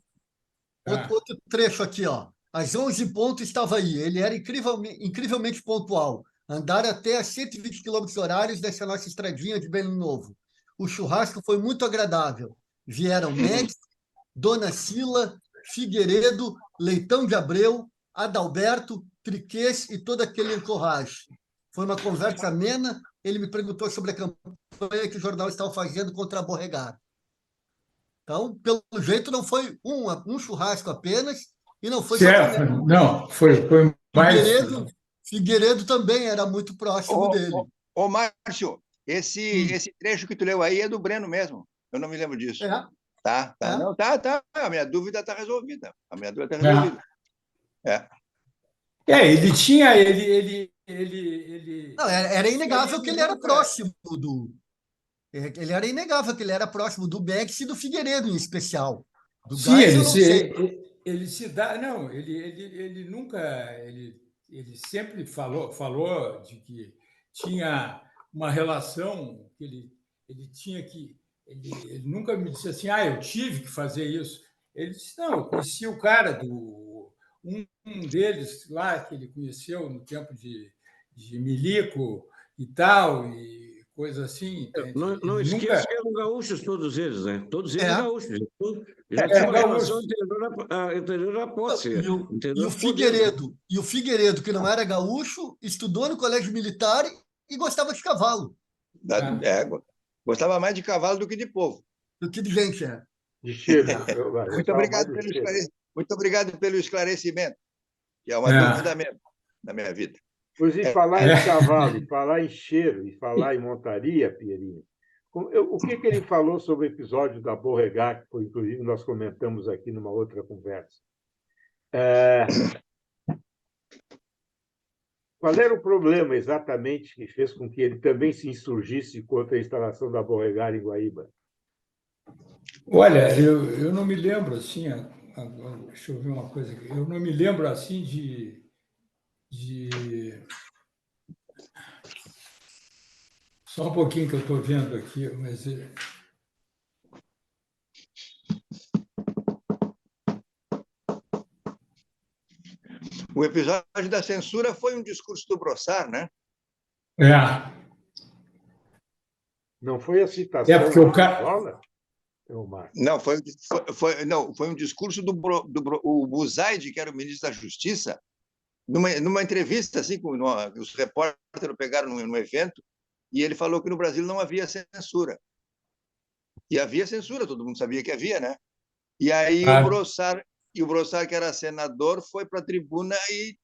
Outro trecho aqui, ó. Às 11h estava aí. Ele era incrivelmente pontual. Andar até a 120 km horários dessa nossa estradinha de Belém Novo. O churrasco foi muito agradável. Vieram Médici, Dona Sila, Figueiredo, Leitão de Abreu, Adalberto, Triquês e todo aquele encorragem. Foi uma conversa amena ele me perguntou sobre a campanha que o jornal estava fazendo contra a Borregar. Então, pelo jeito, não foi um churrasco apenas, e não foi só Certo. comigo. Não, foi mais. Figueiredo também era muito próximo dele. Ô, Márcio, esse trecho que tu leu aí é do Breno mesmo. Eu não me lembro disso. É, Tá. É. Não, tá. A minha dúvida está resolvida. Ele tinha. Não, era inegável que ele era próximo do. Ele era inegável que ele era próximo do Bex e do Figueiredo, em especial. Do Sim, Gás, eu não sei. ele se dá. Não, ele nunca. Ele sempre falou de que tinha uma relação que ele tinha que. Ele nunca me disse assim, eu tive que fazer isso. Ele disse, não, eu conheci o cara um deles lá que ele conheceu no tempo de Milico e tal, e coisa assim. Entende? Não esqueça que eram gaúchos todos eles, né? Todos eles gaúchos. Já tinha uma relação anterior à posse. E o Figueiredo, que não era gaúcho, estudou no colégio militar e gostava de cavalo. Gostava mais de cavalo do que de povo. Do que de gente, De cheiro. Muito obrigado pelo esclarecimento, que é uma dúvida mesmo na minha vida. Pois em falar em cavalo, e falar em cheiro, e falar em montaria, Pierinho, o que ele falou sobre o episódio da Borregar, que foi, inclusive, nós comentamos aqui numa outra conversa. Qual era o problema exatamente que fez com que ele também se insurgisse contra a instalação da Borregar em Guaíba? Olha, eu não me lembro assim, deixa eu ver uma coisa aqui, eu não me lembro assim de só um pouquinho que eu estou vendo aqui, mas o episódio da censura foi um discurso do Brossard, né? Não foi a citação porque o cara... Não, foi um discurso do Buzaide, que era o ministro da Justiça, numa entrevista, assim, os repórteres pegaram num evento, e ele falou que no Brasil não havia censura. E havia censura, todo mundo sabia que havia, né? E aí o Brossard, que era senador, foi para a tribuna e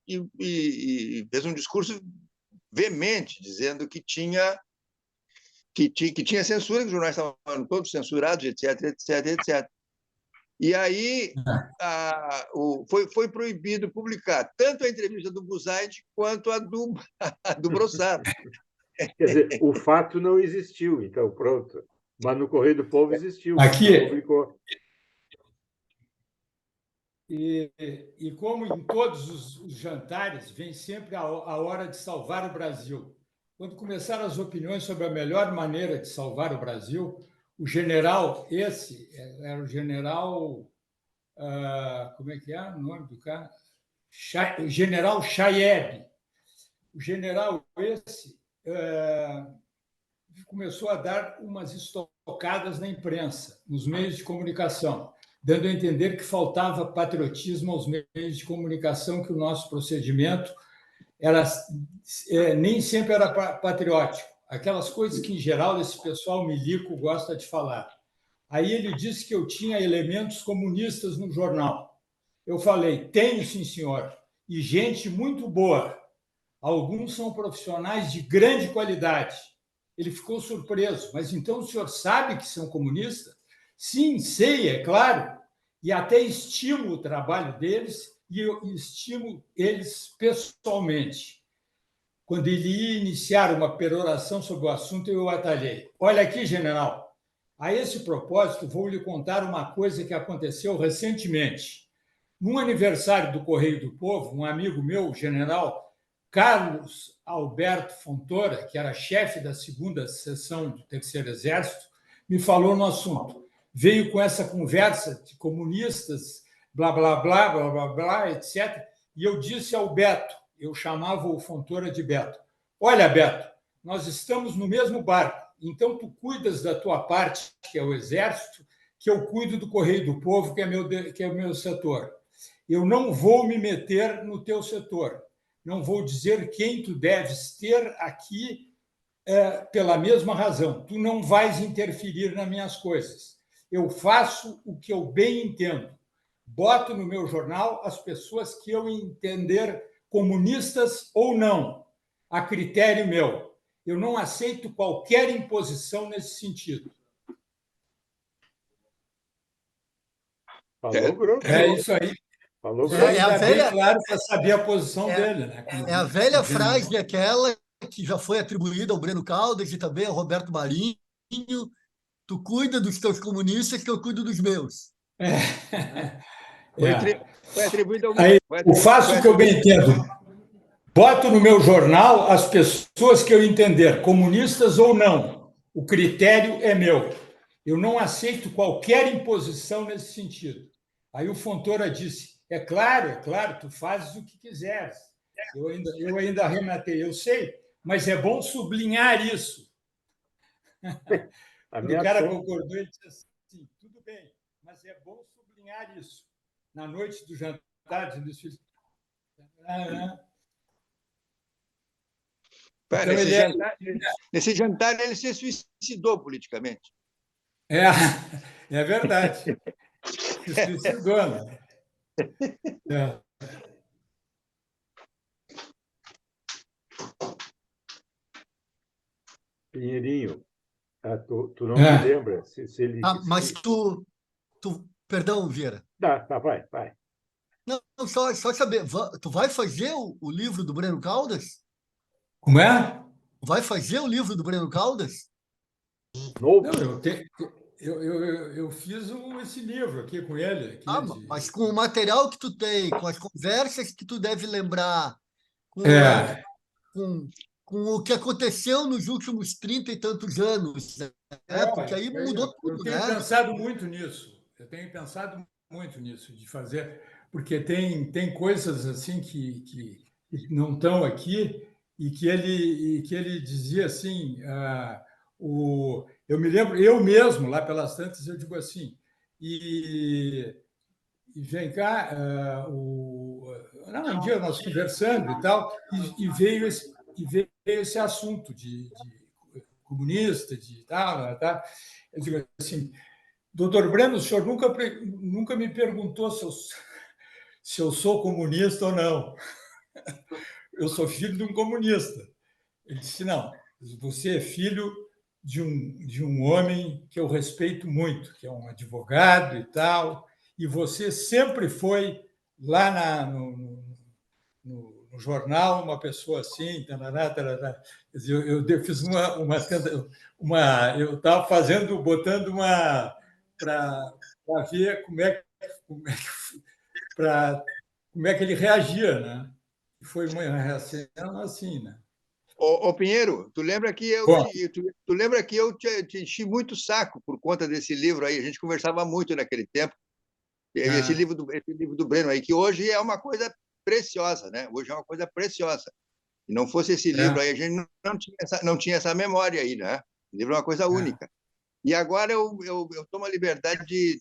fez um discurso veemente, dizendo que tinha censura, que os jornais estavam todos censurados, etc. E aí foi proibido publicar tanto a entrevista do Buzaide quanto a do Brossard. Quer dizer, o fato não existiu, então pronto. Mas no Correio do Povo existiu. Aqui, publicou. E como em todos os jantares, vem sempre a hora de salvar o Brasil. Quando começaram as opiniões sobre a melhor maneira de salvar o Brasil, o general, esse era o general, como é que é o nome do cara? General Chayeb. O general esse começou a dar umas estocadas na imprensa, nos meios de comunicação, dando a entender que faltava patriotismo aos meios de comunicação, que o nosso procedimento nem sempre era patriótico. Aquelas coisas que, em geral, esse pessoal milico gosta de falar. Aí ele disse que eu tinha elementos comunistas no jornal. Eu falei, tenho, sim, senhor, e gente muito boa. Alguns são profissionais de grande qualidade. Ele ficou surpreso. Mas então o senhor sabe que são comunistas? Sim, sei, é claro. E até estimo o trabalho deles e eu estimo eles pessoalmente. Quando ele ia iniciar uma peroração sobre o assunto, eu o atalhei. Olha aqui, general, a esse propósito, vou lhe contar uma coisa que aconteceu recentemente. Num aniversário do Correio do Povo, um amigo meu, o general Carlos Alberto Fontoura, que era chefe da 2ª seção do 3º Exército, me falou no assunto. Veio com essa conversa de comunistas, blá, blá, blá, blá, blá, blá, etc. E eu disse ao Beto, eu chamava o Fontoura de Beto, olha, Beto, nós estamos no mesmo barco, então tu cuidas da tua parte, que é o Exército, que eu cuido do Correio do Povo, que é o meu setor. Eu não vou me meter no teu setor, não vou dizer quem tu deves ter aqui pela mesma razão. Tu não vais interferir nas minhas coisas. Eu faço o que eu bem entendo. Boto no meu jornal as pessoas que eu entender comunistas ou não, a critério meu. Eu não aceito qualquer imposição nesse sentido. Falou grosso. É isso aí. Falou Isso grosso. aí dá bem claro para saber a posição dele. Né? É a velha frase aquela que já foi atribuída ao Breno Caldas e também ao Roberto Marinho: tu cuida dos teus comunistas que eu cuido dos meus. Foi atribuído ao... Aí, eu faço o que eu bem entendo. Boto no meu jornal as pessoas que eu entender, comunistas ou não. O critério é meu. Eu não aceito qualquer imposição nesse sentido. Aí o Fontoura disse, é claro, tu fazes o que quiseres. Eu ainda arrematei, eu sei, mas é bom sublinhar isso. O cara concordou e disse assim, tudo bem, mas é bom sublinhar isso. Na noite do jantar, disse, Então, nesse jantar ele se suicidou politicamente. É verdade. Se suicidou, né? Pinheirinho, tu não me lembra se ele... Mas Perdão, Vieira. Tá, vai. Não, só saber, tu vai fazer o livro do Breno Caldas? Como é? Vai fazer o livro do Breno Caldas? Novo? Não, eu fiz esse livro aqui com ele. Mas com o material que tu tem, com as conversas que tu deve lembrar, com o que aconteceu nos últimos 30 e tantos anos, né? Porque aí mudou tudo, né? Eu tenho pensado muito nisso, de fazer, porque tem coisas assim que não estão aqui e que ele dizia assim, eu me lembro, eu mesmo, lá pelas tantas, eu digo assim, e vem cá, um dia nós conversando e tal, e veio esse assunto de comunista, de tal. Eu digo assim, doutor Breno, o senhor nunca me perguntou se eu sou comunista ou não. Eu sou filho de um comunista. Ele disse, não, você é filho de um homem que eu respeito muito, que é um advogado e tal, e você sempre foi lá no jornal uma pessoa assim, eu fiz eu estava botando uma para ver como é que ele reagia, né? Foi uma reação assim, né? Ô Pinheiro, tu lembra que eu te enchi muito o saco por conta desse livro aí? A gente conversava muito naquele tempo. Esse livro do Breno aí, que hoje é uma coisa preciosa, né? Hoje é uma coisa preciosa. Se não fosse esse livro aí, a gente não tinha essa memória aí, né? O livro é uma coisa única. E agora eu tomo a liberdade de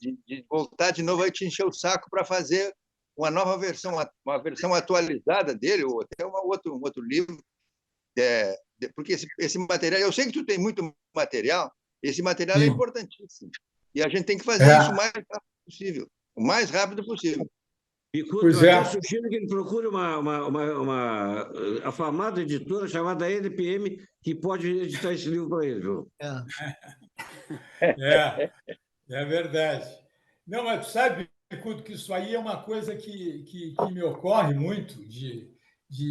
voltar de novo e te encher o saco para fazer uma nova versão, uma versão atualizada dele, ou até um outro livro. Porque esse material, eu sei que tu tem muito material, esse material é importantíssimo. E a gente tem que fazer isso o mais rápido possível. O mais rápido possível. Picudo, eu sugiro que ele procure uma afamada editora chamada LPM, que pode editar esse livro para ele, viu? É verdade. Não, mas tu sabe, Picudo, que isso aí é uma coisa que me ocorre muito,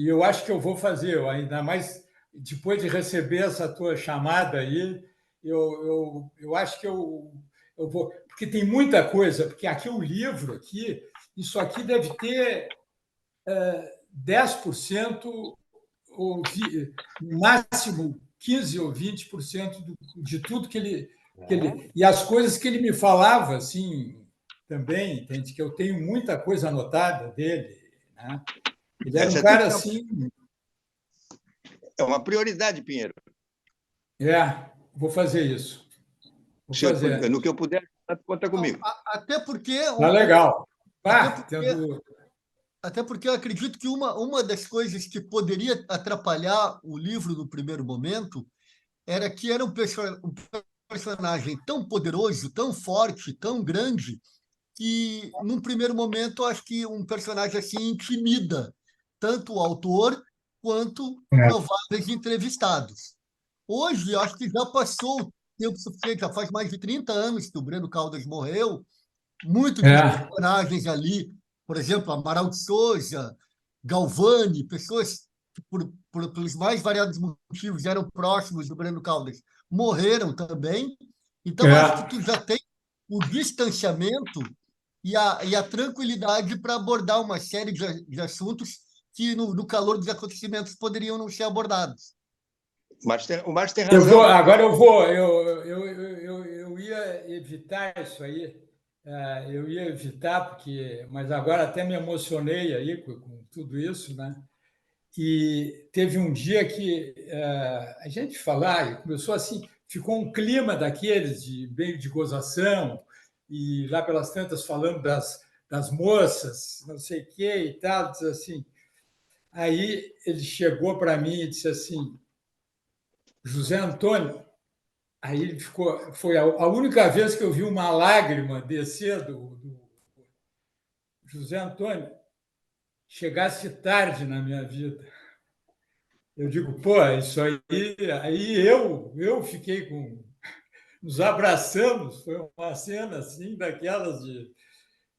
eu acho que eu vou fazer, ainda mais depois de receber essa tua chamada aí, eu acho que eu vou, porque tem muita coisa, porque aqui o livro, isso aqui deve ter 10% ou no máximo 15% ou 20% de tudo que ele... E as coisas que ele me falava, assim, também, entende? Que eu tenho muita coisa anotada dele, né? Ele era um cara assim... É uma prioridade, Pinheiro. Vou fazer isso. No que eu puder, conta comigo. Até porque... Tá legal. Até porque eu acredito que uma das coisas que poderia atrapalhar o livro no primeiro momento era que era um personagem tão poderoso, tão forte, tão grande, que, num primeiro momento, acho que um personagem assim intimida tanto o autor quanto prováveis entrevistados. Hoje, eu acho que já passou o tempo suficiente, já faz mais de 30 anos que o Breno Caldas morreu, muitos dos personagens ali, por exemplo, Amaral de Souza, Galvani, pessoas que, pelos mais variados motivos, eram próximos do Breno Caldas, morreram também. Então, acho que tu já tem o distanciamento e a tranquilidade para abordar uma série de assuntos que, no calor dos acontecimentos, poderiam não ser abordados. O Márcio tem razão. Agora eu ia evitar isso aí. Eu ia evitar, mas agora até me emocionei aí com tudo isso, né? E teve um dia que a gente falar, e começou assim, ficou um clima daqueles de meio de gozação, e lá pelas tantas falando das moças, não sei o quê e tal, disse assim. Aí ele chegou para mim e disse assim, José Antônio, aí ele ficou, foi a única vez que eu vi uma lágrima descer do José Antônio, chegasse tarde na minha vida. Eu digo, pô, isso aí eu fiquei com. Nos abraçamos, foi uma cena assim, daquelas de.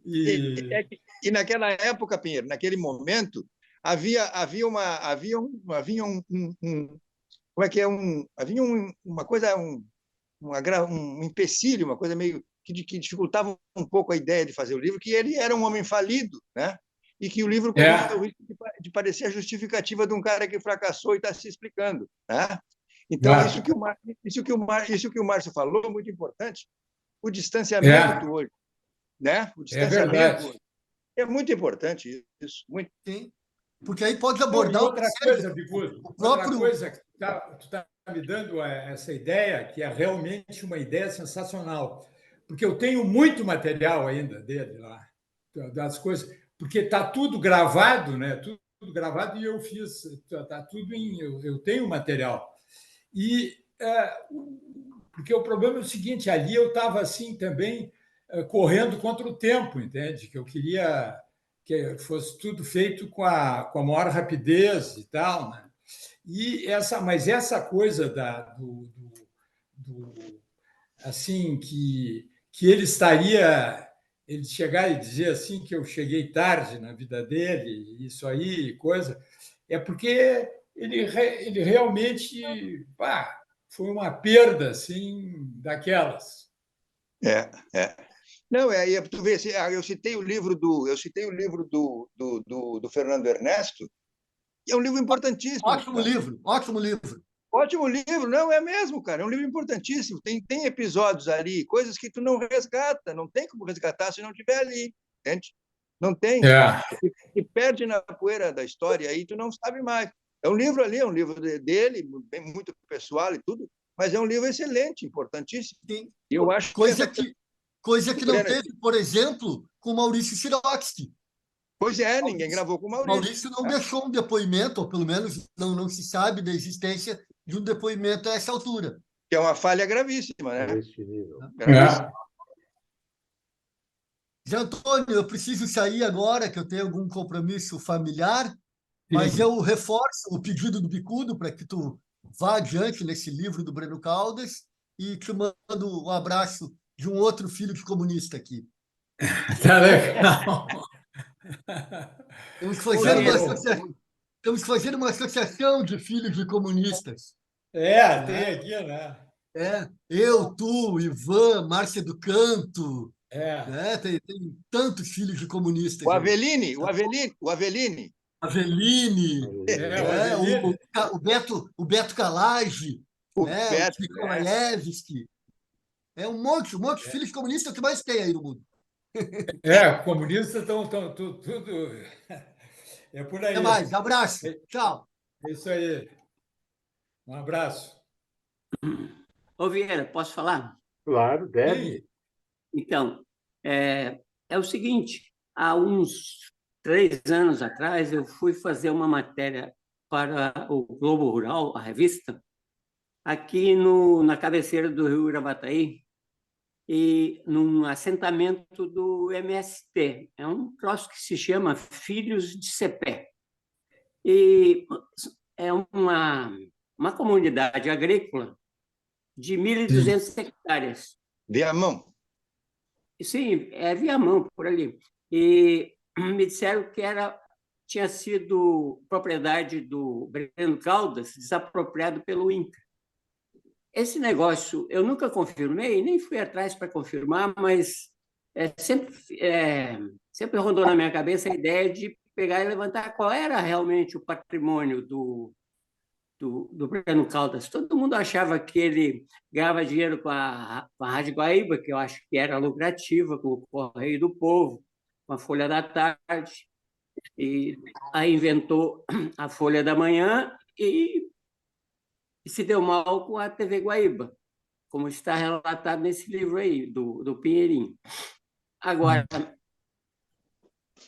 E naquela época, Pinheiro, naquele momento, havia como é que é havia uma coisa, um empecilho, uma coisa meio que dificultava um pouco a ideia de fazer o livro, que ele era um homem falido, né? E que o livro corria o risco de parecer a justificativa de um cara que fracassou e está se explicando, né? Então, isso que o Márcio falou é muito importante, o distanciamento hoje, né? O distanciamento hoje. É muito importante isso, muito. Sim. Porque aí pode abordar outra coisa, Bicudo, outra coisa que tu está me dando essa ideia, que é realmente uma ideia sensacional, porque eu tenho muito material ainda dele lá, das coisas, porque está tudo gravado, né? Tudo gravado, e eu fiz, está tudo eu tenho material. E porque o problema é o seguinte, ali eu estava assim também correndo contra o tempo, entende? Que eu queria que fosse tudo feito com a maior rapidez e tal, né? Mas essa coisa assim que ele chegar e dizer assim que eu cheguei tarde na vida dele, isso aí, coisa, é porque ele realmente foi uma perda assim daquelas. Não, aí tu vê, eu citei o livro do Fernando Ernesto, que é um livro importantíssimo. Ótimo livro, ótimo livro. Ótimo livro, não é mesmo, cara? É um livro importantíssimo. Tem episódios ali, coisas que tu não resgata, não tem como resgatar se não estiver ali, entende? Não tem. Se perde na poeira da história, aí tu não sabe mais. É um livro ali, é um livro dele, muito pessoal e tudo, mas é um livro excelente, importantíssimo. Sim. E eu acho coisa que não teve, por exemplo, com Maurício Sirotsky. Pois é, ninguém gravou com o Maurício. Maurício não deixou um depoimento, ou pelo menos não se sabe da existência de um depoimento a essa altura. Que é uma falha gravíssima, né? Gravíssima. Zé Antônio, eu preciso sair agora, que eu tenho algum compromisso familiar, mas eu reforço o pedido do Bicudo para que tu vá adiante nesse livro do Breno Caldas e te mando um abraço de um outro filho de comunista aqui. Tá legal. Temos que fazer uma associação de filhos de comunistas. Tem aqui, né? Eu, tu, Ivan, Márcia do Canto. Tem tantos filhos de comunistas. O Avelini. O Beto Calage, o Nikolajewski. É um monte de filhos comunistas que mais tem aí no mundo. Comunistas estão tudo. É por aí. Até mais, abraço. Tchau. É isso aí. Um abraço. Ô, Vieira, posso falar? Claro, deve. Então, é o seguinte, há uns 3 anos atrás, eu fui fazer uma matéria para o Globo Rural, a revista, aqui na cabeceira do rio Gravataí, e num assentamento do MST. É um troço que se chama Filhos de Cepé. E é uma comunidade agrícola de 1.200 hectares. Viamão. Sim, é Viamão, por ali. E me disseram que tinha sido propriedade do Breno Caldas, desapropriado pelo INCRA. Esse negócio eu nunca confirmei, nem fui atrás para confirmar, mas sempre rondou na minha cabeça a ideia de pegar e levantar qual era realmente o patrimônio do Breno Caldas. Todo mundo achava que ele ganhava dinheiro com a Rádio Guaíba, que eu acho que era lucrativa, com o Correio do Povo, com a Folha da Tarde, e aí inventou a Folha da Manhã e se deu mal com a TV Guaíba, como está relatado nesse livro aí, do Pinheirinho. Agora,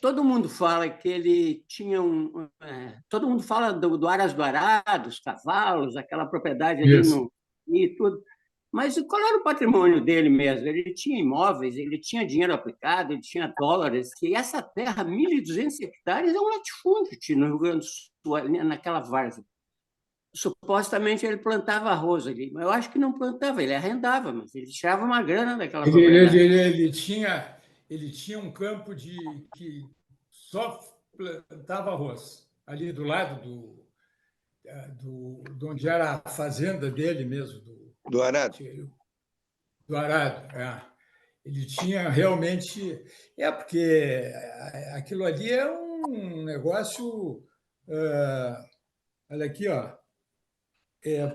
todo mundo fala que ele tinha todo mundo fala do Aras do Ará, dos cavalos, aquela propriedade ali e tudo. Mas qual era o patrimônio dele mesmo? Ele tinha imóveis, ele tinha dinheiro aplicado, ele tinha dólares, e essa terra, 1.200 hectares, é um latifúndio no Rio Grande do Sul, naquela várzea. Supostamente ele plantava arroz ali, mas eu acho que não plantava, ele arrendava, mas ele tirava uma grana daquela propriedade. Ele tinha um campo que só plantava arroz, ali do lado de onde era a fazenda dele mesmo. Do Arado. Do Arado, Ele tinha realmente... porque aquilo ali é um negócio... olha aqui, ó.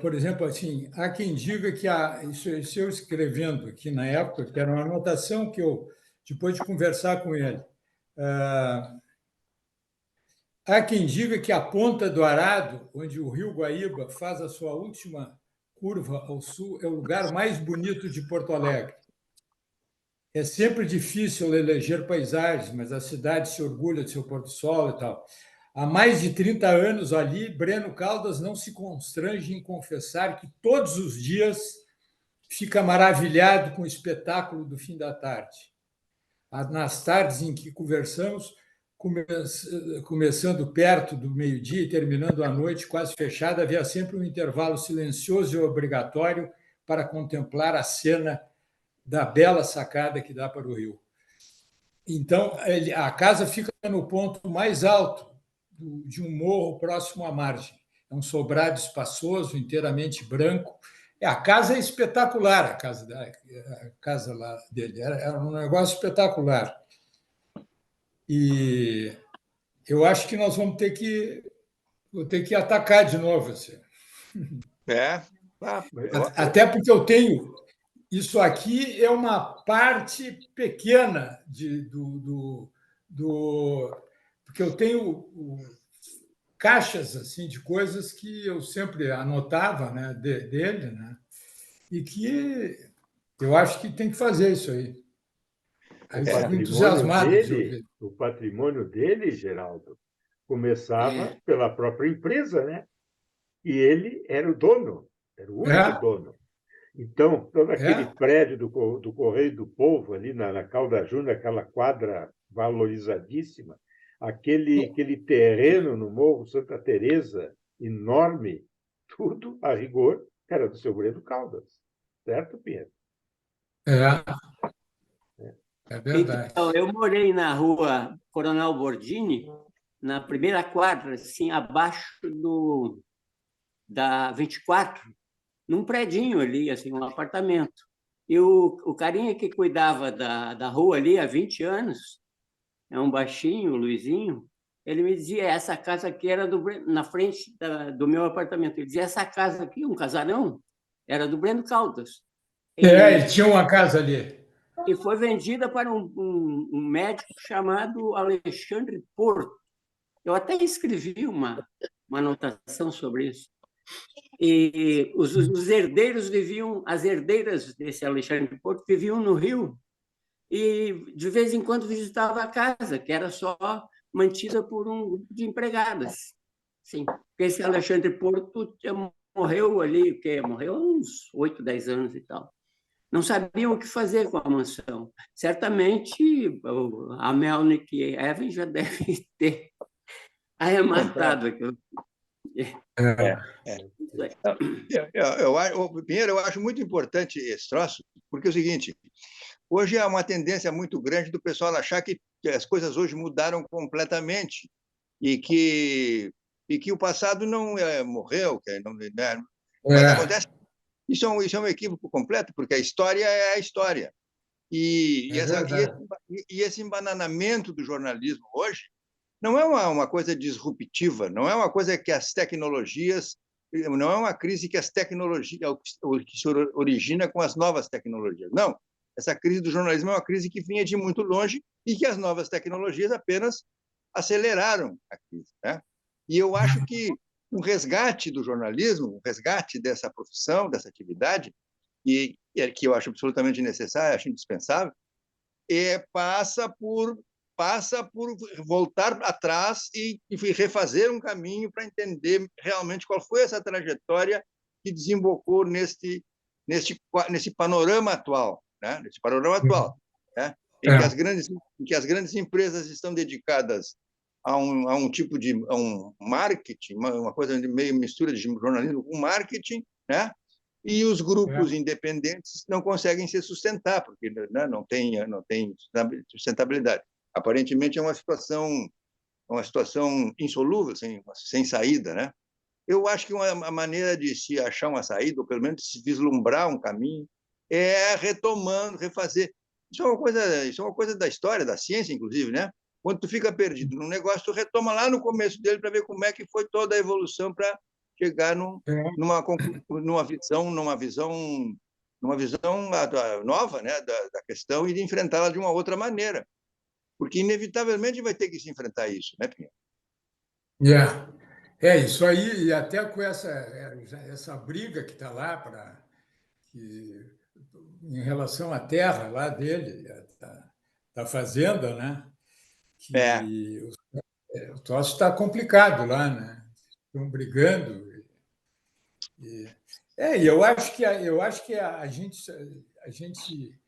Por exemplo, assim, há quem diga que isso eu escrevendo aqui na época, que era uma anotação que eu, depois de conversar com ele, há quem diga que a Ponta do Arado, onde o rio Guaíba faz a sua última curva ao sul, é o lugar mais bonito de Porto Alegre. É sempre difícil eleger paisagens, mas a cidade se orgulha de seu pôr-do-sol e tal. Há mais de 30 anos ali, Breno Caldas não se constrange em confessar que todos os dias fica maravilhado com o espetáculo do fim da tarde. Nas tardes em que conversamos, começando perto do meio-dia e terminando a noite quase fechada, havia sempre um intervalo silencioso e obrigatório para contemplar a cena da bela sacada que dá para o rio. Então, a casa fica no ponto mais alto de um morro próximo à margem. É um sobrado espaçoso, inteiramente branco. A casa é espetacular, a casa lá dele. Era um negócio espetacular. E eu acho que nós vou ter que atacar de novo. Assim. Até porque eu tenho... Isso aqui é uma parte pequena porque eu tenho caixas assim de coisas que eu sempre anotava, né, dele, né, e que eu acho que tem que fazer isso aí. O patrimônio dele, Geraldo, começava pela própria empresa, né? E ele era o dono, era o único dono. Então, todo aquele prédio do Correio do Povo, ali na Calda Júnior, aquela quadra valorizadíssima, aquele terreno no Morro Santa Teresa, enorme, tudo, a rigor, era do seu Breno Caldas. Certo, Pinheiro? É verdade. Então, eu morei na rua Coronel Bordini, na primeira quadra, assim, abaixo da 24, num predinho ali, assim, um apartamento. E o carinha que cuidava da rua ali há 20 anos, é um baixinho, o Luizinho, ele me dizia, essa casa aqui era na frente do meu apartamento. Ele dizia, essa casa aqui, um casarão, era do Breno Caldas. Ele tinha uma casa ali. E foi vendida para um médico chamado Alexandre Porto. Eu até escrevi uma anotação sobre isso. E os herdeiros as herdeiras desse Alexandre Porto viviam no Rio e de vez em quando visitava a casa, que era só mantida por um grupo de empregadas. Sim, porque esse Alexandre Porto morreu ali, que morreu há uns 8, 10 anos e tal. Não sabiam o que fazer com a mansão. Certamente a Melnick e a Evan já devem ter arrematado aquilo. Pinheiro, eu acho muito importante esse troço, porque é o seguinte, hoje há uma tendência muito grande do pessoal achar que as coisas hoje mudaram completamente e que o passado não morreu, mas acontece. Isso é um equívoco completo, porque a história é a história. E esse embananamento do jornalismo hoje não é uma coisa disruptiva, não é uma coisa que as tecnologias, não é uma crise que as tecnologias, que se origina com as novas tecnologias. Não, essa crise do jornalismo é uma crise que vinha de muito longe e que as novas tecnologias apenas aceleraram a crise, né? E eu acho que um resgate do jornalismo, um resgate dessa profissão, dessa atividade, e que eu acho absolutamente necessário, acho indispensável, passa por voltar atrás e refazer um caminho para entender realmente qual foi essa trajetória que desembocou nesse panorama atual, né? Nesse panorama atual, né? Em que as grandes empresas estão dedicadas a um tipo de marketing, uma coisa de meio mistura de jornalismo com marketing, né? E os grupos independentes não conseguem se sustentar, porque, né, não tem sustentabilidade. Aparentemente é uma situação insolúvel, sem saída, né? Eu acho que uma maneira de se achar uma saída, ou pelo menos de se vislumbrar um caminho, é retomando, refazer. Isso é uma coisa da história, da ciência, inclusive, né? Quando tu fica perdido num negócio, tu retoma lá no começo dele para ver como é que foi toda a evolução para chegar numa visão nova, né, da questão, e de enfrentá-la de uma outra maneira. Porque, inevitavelmente, vai ter que se enfrentar isso, né, Pinheiro? Isso aí, e até com essa briga que está lá em relação à terra lá dele, da fazenda, né? Que o troço está complicado lá, né? Estão brigando. E eu acho que a gente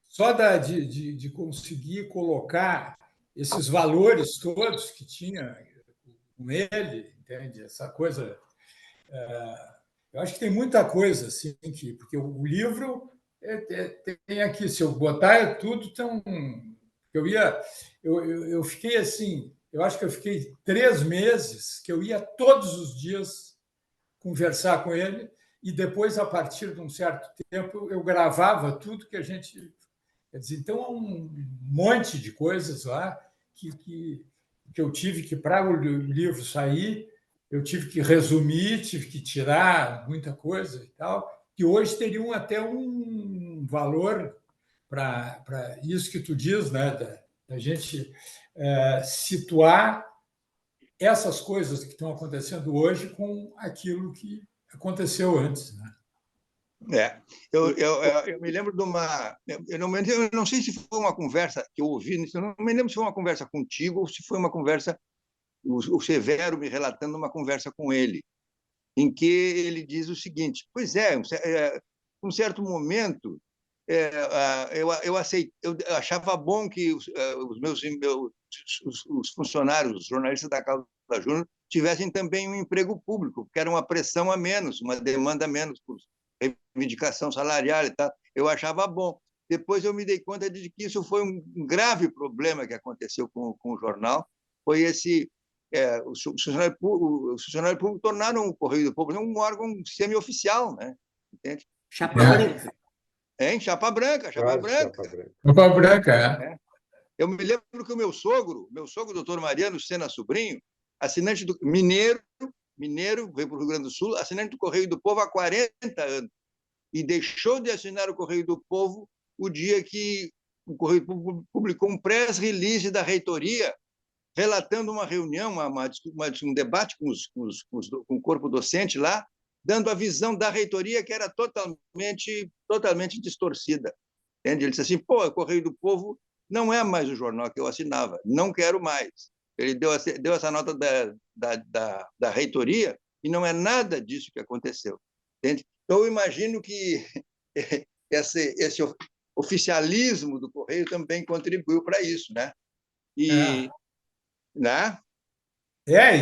só de conseguir colocar esses valores todos que tinha com ele, entende? Essa coisa. Eu acho que tem muita coisa assim porque o livro tem aqui, se eu botar tudo tão. Eu fiquei assim, eu acho que eu fiquei 3 meses que eu ia todos os dias conversar com ele, e depois, a partir de um certo tempo, eu gravava tudo que a gente. Quer dizer, então, há um monte de coisas lá que eu tive que, para o livro sair, eu tive que resumir, tive que tirar muita coisa e tal, que hoje teriam até um valor para isso que tu diz, né? Da gente situar essas coisas que estão acontecendo hoje com aquilo que aconteceu antes, né? Eu me lembro de uma. Eu não sei se foi uma conversa que eu ouvi, eu não me lembro se foi uma conversa contigo ou se foi uma conversa, o Severo me relatando uma conversa com ele, em que ele diz o seguinte: pois um certo momento, eu achava bom que os funcionários, os jornalistas da Causa Júnior, tivessem também um emprego público, porque era uma pressão a menos, uma demanda a menos por reivindicação salarial e tal. Eu achava bom. Depois eu me dei conta de que isso foi um grave problema que aconteceu com o jornal, foi os funcionários públicos tornaram o Correio do Povo um órgão semi-oficial, né? Entende? Chapa branca. Chapa branca. Chapa branca, Eu me lembro que o meu sogro, doutor Mariano Sena Sobrinho, assinante do mineiro, veio para o Rio Grande do Sul, assinante do Correio do Povo há 40 anos, e deixou de assinar o Correio do Povo o dia que o Correio do Povo publicou um press release da reitoria relatando uma reunião, um debate com o corpo docente lá, dando a visão da reitoria que era totalmente distorcida. Entende? Ele disse assim: o Correio do Povo não é mais o jornal que eu assinava, não quero mais. Ele deu essa nota da reitoria E não é nada disso que aconteceu. Entende? Então, eu imagino que esse oficialismo do Correio também contribuiu para isso, né? Né?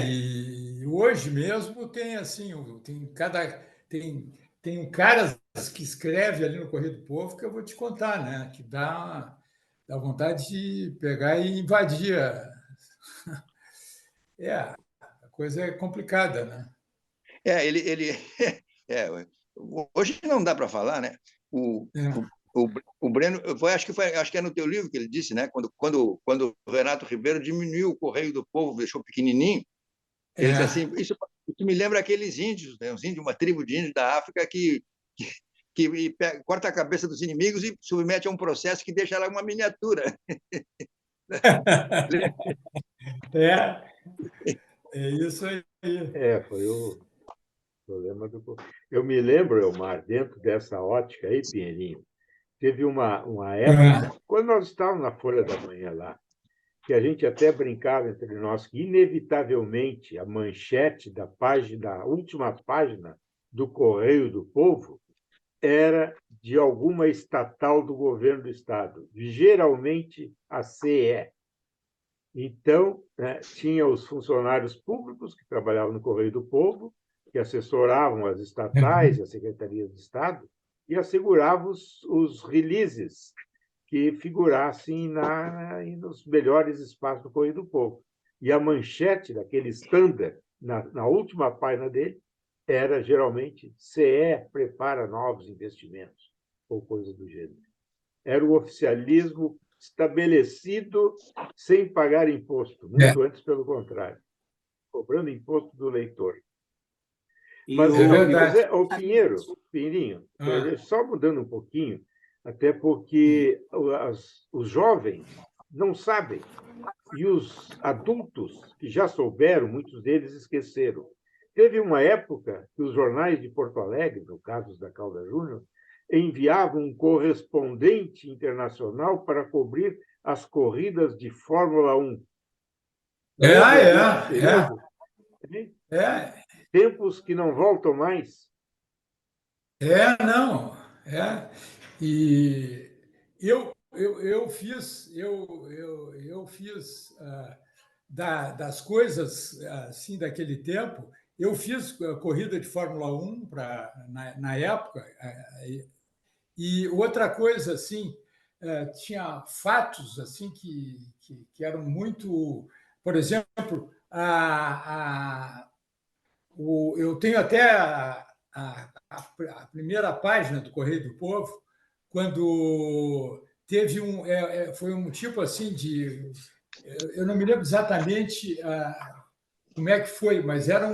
E hoje mesmo tem assim, tem um cara que escreve ali no Correio do Povo que eu vou te contar, né? Que dá vontade de pegar e invadir. A coisa é complicada, né? Hoje não dá para falar, né? O Breno, acho que é no teu livro que ele disse, né? Quando o Renato Ribeiro diminuiu o Correio do Povo, deixou pequenininho, ele disse assim: isso me lembra aqueles índios, né? Uma tribo de índios da África que corta a cabeça dos inimigos e submete a um processo que deixa ela uma miniatura. É isso aí. Foi o problema do... Eu me lembro, Elmar, dentro dessa ótica aí, Pinheirinho, teve uma época, quando nós estávamos na Folha da Manhã lá, que a gente até brincava entre nós que, inevitavelmente, a manchete da última página do Correio do Povo era de alguma estatal do governo do Estado, geralmente a CE. Então, tinha os funcionários públicos que trabalhavam no Correio do Povo, que assessoravam as estatais e as secretarias de Estado, e asseguravam os releases que figurassem nos melhores espaços do Correio do Povo. E a manchete daquele standard, na última página dele, era geralmente CE prepara novos investimentos, ou coisa do gênero. Era o oficialismo estabelecido sem pagar imposto, muito antes, pelo contrário, cobrando imposto do leitor. Mas, Pinheirinho, só mudando um pouquinho, até porque os jovens não sabem, e os adultos que já souberam, muitos deles esqueceram. Teve uma época que os jornais de Porto Alegre, no caso da Caldas Júnior, enviavam um correspondente internacional para cobrir as corridas de Fórmula 1. Tempos que não voltam mais. E eu fiz das coisas assim daquele tempo. Eu fiz corrida de Fórmula 1 na época. E outra coisa assim, tinha fatos assim que eram muito, por exemplo, eu tenho até a primeira página do Correio do Povo, quando teve foi um tipo assim de... Eu não me lembro exatamente como é que foi, mas era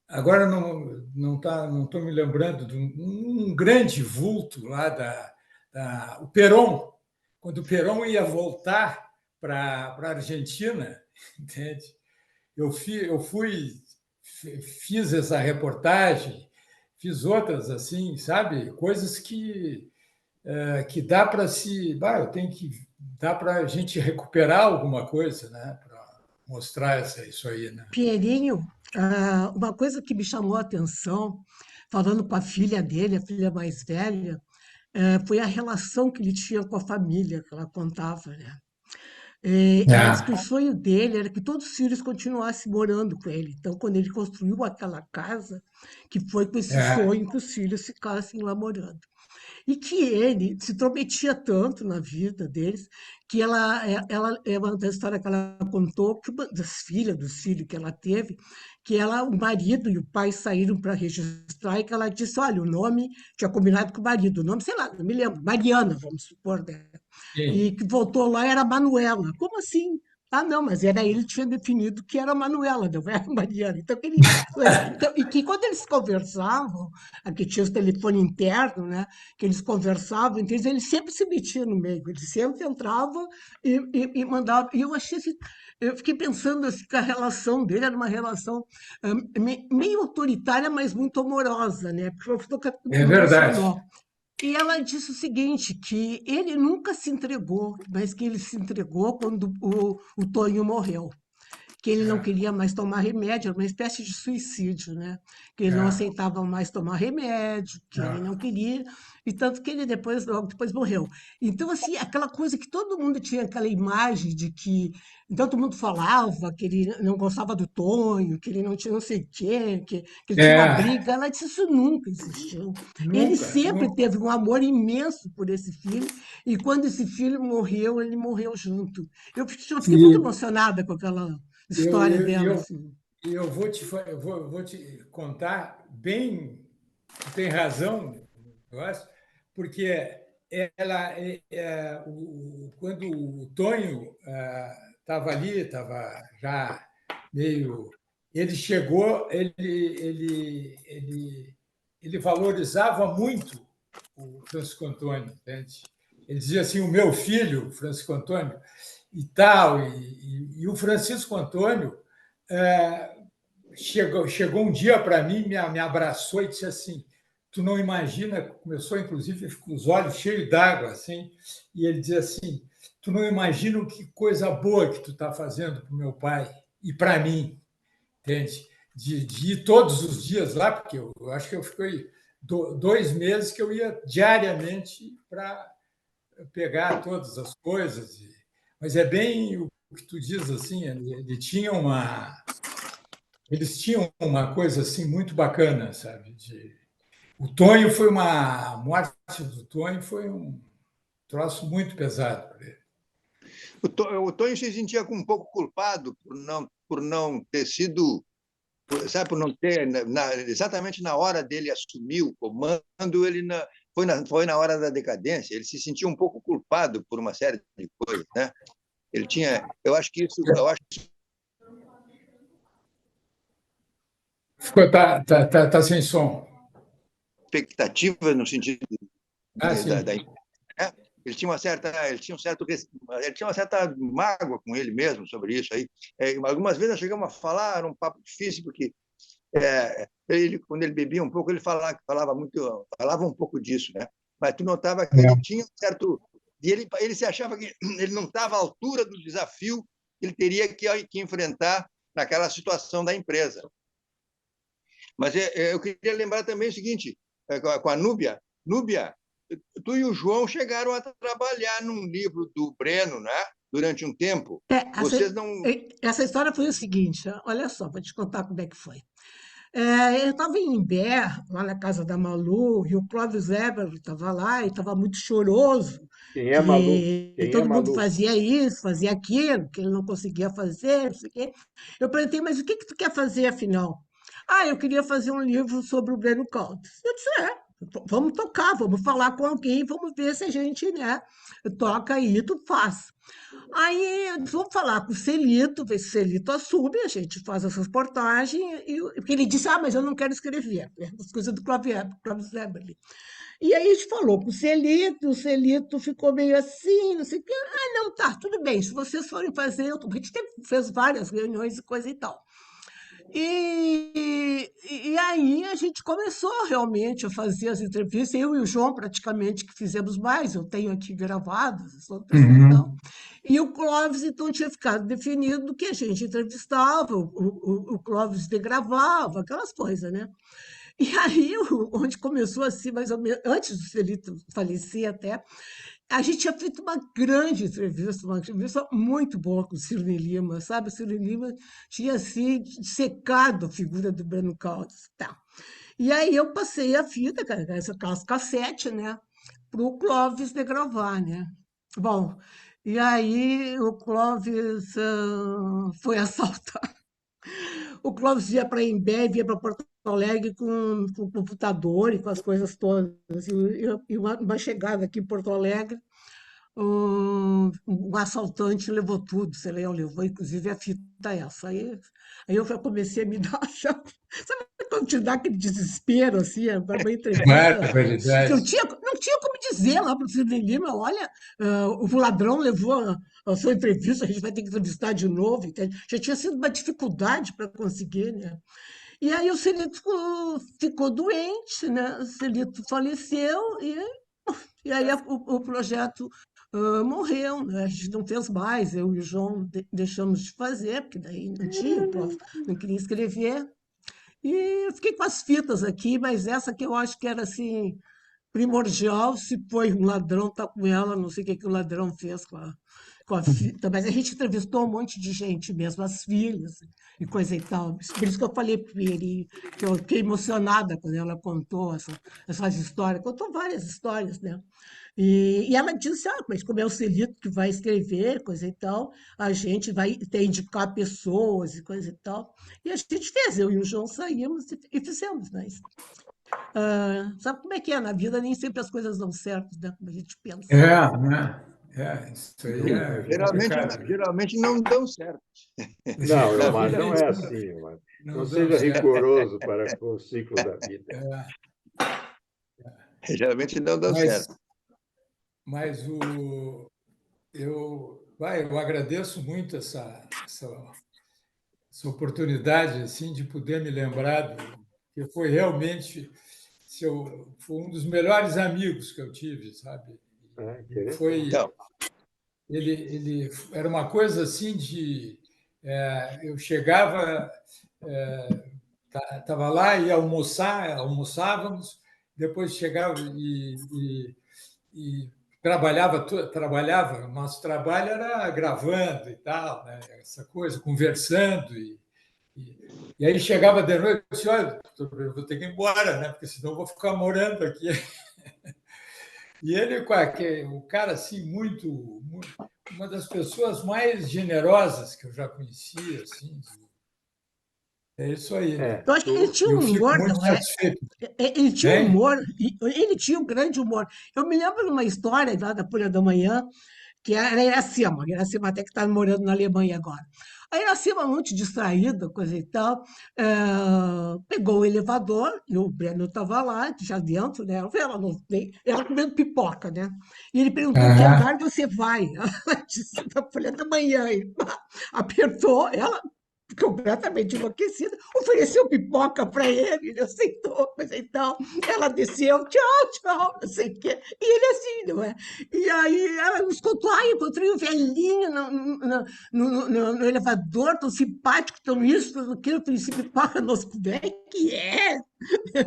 agora não estou me lembrando de um grande vulto lá o Perón, quando o Perón ia voltar para a Argentina, entende? Eu fiz essa reportagem, fiz outras assim, sabe? Coisas que dá para dá para a gente recuperar alguma coisa, né? Para mostrar isso aí, né? Pinheirinho, uma coisa que me chamou a atenção, falando com a filha dele, a filha mais velha, foi a relação que ele tinha com a família, que ela contava, né? Ela disse que o sonho dele era que todos os filhos continuassem morando com ele. Então, quando ele construiu aquela casa, que foi com esse sonho que os filhos ficassem lá morando. E que ele se intrometia tanto na vida deles, que é uma da história que ela contou, que uma das filhas, dos filhos que ela teve, que o marido e o pai saíram para registrar, e que ela disse, olha, o nome, tinha combinado com o marido, o nome, sei lá, não me lembro, Mariana, vamos supor, né? E que voltou lá era Manuela. Como assim? Ah, não, mas era ele que tinha definido que era Manuela, não era Mariana. Então, e que quando eles conversavam, aqui tinha o telefone interno, né? Que eles conversavam, então ele sempre se metia no meio, ele sempre entrava e mandava. E eu fiquei pensando assim, que a relação dele era uma relação meio autoritária, mas muito amorosa, né? Porque é verdade. E ela disse o seguinte, que ele nunca se entregou, mas que ele se entregou quando o Tonho morreu. que ele não queria mais tomar remédio, era uma espécie de suicídio, né? Que ele não aceitava mais tomar remédio, que ele não queria, e tanto que ele depois, logo depois morreu. Então, assim, aquela coisa que todo mundo tinha aquela imagem de que todo mundo falava que ele não gostava do Tonho, que ele não tinha não sei o quê, que ele tinha uma briga. Ela disse, isso nunca existiu. Ele sempre teve um amor imenso por esse filho, e quando esse filho morreu, ele morreu junto. Eu fiquei muito emocionada com aquela história dela. Assim. Eu vou te contar bem, tu tem razão, eu acho, porque quando o Tonho estava ali, estava já meio... Ele chegou, ele valorizava muito o Francisco Antônio, entende? Ele dizia assim, o meu filho, Francisco Antônio, e tal, e o Francisco Antônio chegou um dia para mim, me abraçou e disse assim, tu não imagina, começou inclusive com os olhos cheios d'água, assim, e ele dizia assim, tu não imagina que coisa boa que tu está fazendo para o meu pai e para mim, entende? De ir todos os dias lá, porque eu acho que eu fiquei 2 meses que eu ia diariamente para pegar todas as coisas. Mas é bem o que tu diz, assim, eles tinham uma coisa assim muito bacana, sabe? A morte do Tonho foi um troço muito pesado para ele. O Tonho se sentia um pouco culpado por não ter sido, sabe, por não ter, exatamente na hora dele assumir o comando, foi na hora da decadência, ele se sentia um pouco culpado por uma série de coisas, né? Ele tinha, eu acho que isso Tá sem som. Expectativa no sentido ele tinha uma certa mágoa com ele mesmo sobre isso aí. Algumas vezes nós chegamos a falar, era um papo difícil porque quando ele bebia um pouco, ele falava um pouco disso, né? Mas tu notava que ele tinha um certo... E ele se achava que ele não estava à altura do desafio que ele teria que enfrentar naquela situação da empresa. Mas eu queria lembrar também o seguinte, com a Núbia. Núbia, tu e o João chegaram a trabalhar num livro do Breno, né? Durante um tempo. Essa história foi o seguinte, olha só, vou te contar como é que foi. Eu estava em Imbé, lá na casa da Malu, e o Clóvis Eberle estava lá e estava muito choroso. Quem é Malu? Todo mundo fazia isso, fazia aquilo, que ele não conseguia fazer, não sei o quê. Eu perguntei, mas o que tu quer fazer, afinal? Eu queria fazer um livro sobre o Breno Caldas. Eu disse, vamos tocar, vamos falar com alguém, vamos ver se a gente, né, toca aí, tu faz. Aí eu disse, vamos falar com o Celito, ver se o Celito assume, a gente faz essa reportagem, porque ele disse, mas eu não quero escrever, as coisas do Clóvis Eberle. E aí a gente falou com o Celito ficou meio assim, não sei o quê. Não, tá, tudo bem, se vocês forem fazer, a gente fez várias reuniões e coisa e tal. E aí a gente começou realmente a fazer as entrevistas, eu e o João praticamente que fizemos mais, eu tenho aqui gravadas, e o Clóvis então tinha ficado definido que a gente entrevistava, o Clóvis degravava, aquelas coisas, né? E aí, onde começou assim, mais ou menos, antes do Celito falecer até, a gente tinha feito uma entrevista muito boa com o Cirne Lima, sabe? O Cirne Lima tinha assim, secado a figura do Breno Caldas. Tá. E aí eu passei a fita, essa cassete, né, para o Clóvis degravar, né? Bom, e aí o Clóvis foi assaltado. O Clóvis ia para Imbé, ia para Porto Alegre com o computador e com as coisas todas. E uma chegada aqui em Porto Alegre, um assaltante levou tudo, você levou inclusive a fita essa. Aí eu já comecei a me dar sabe quando te dá aquele desespero, assim, para uma entrevista? Não tinha como dizer lá para o Cirne Lima, olha, o ladrão levou a sua entrevista, a gente vai ter que entrevistar de novo, entende? Já tinha sido uma dificuldade para conseguir, né? E aí o Celito ficou doente, né? O Celito faleceu e aí o projeto morreu, né? A gente não fez mais, eu e o João deixamos de fazer, porque daí não tinha, o prof não queria escrever. E eu fiquei com as fitas aqui, mas essa que eu acho que era assim, primordial. Se foi um ladrão, tá com ela, não sei o que, que o ladrão fez com a fita, mas a gente entrevistou um monte de gente mesmo, as filhas e coisa e tal. Por isso que eu falei para ele, que eu fiquei emocionada quando ela contou essas histórias. Contou várias histórias, né? E ela disse, mas como é o Celito que vai escrever, coisa e tal, a gente vai ter indicar pessoas e coisa e tal. E a gente fez, eu e o João saímos e fizemos, mas sabe como é que é? Na vida nem sempre as coisas dão certo, né? Como a gente pensa. Né? Isso aí é complicado. Geralmente não dão certo. Não, Na Elmar, vida não é assim, Elmar. Não Não dão seja certo. rigoroso para com o ciclo da vida. Geralmente não dão certo. Mas eu agradeço muito essa oportunidade assim, de poder me lembrar, que foi realmente foi um dos melhores amigos que eu tive, sabe? Foi, Então, ele era uma coisa assim de... eu chegava, estava lá e almoçávamos, depois chegava e trabalhava. O nosso trabalho era gravando e tal, né? Essa coisa, conversando. E aí chegava de noite e disse, olha, eu vou ter que ir embora, né? Porque senão eu vou ficar morando aqui. E ele, o cara assim, uma das pessoas mais generosas que eu já conheci, assim. É isso aí. Eu acho que ele tinha Eu um fico humor, muito não é? satisfeito. Ele tinha um Hein? humor, ele tinha um grande humor. Eu me lembro de uma história lá da Folha da Manhã, que era Iracema até que está morando na Alemanha agora. A Iracema, muito distraída, coisa e tal, pegou o elevador, e o Breno estava lá, já dentro, né? Ela comendo pipoca, né? E ele perguntou, que andar você vai? Ela disse, na Folha da Manhã. E apertou, ela completamente enlouquecida, ofereceu pipoca para ele, ele aceitou, coisa e tal. Ela desceu, tchau, não sei o quê. E ele assim, não é? E aí ela nos contou, encontrei um velhinho no elevador, tão simpático, tão isso, tão aquilo, ofereci pipoca, nossa, como é que é?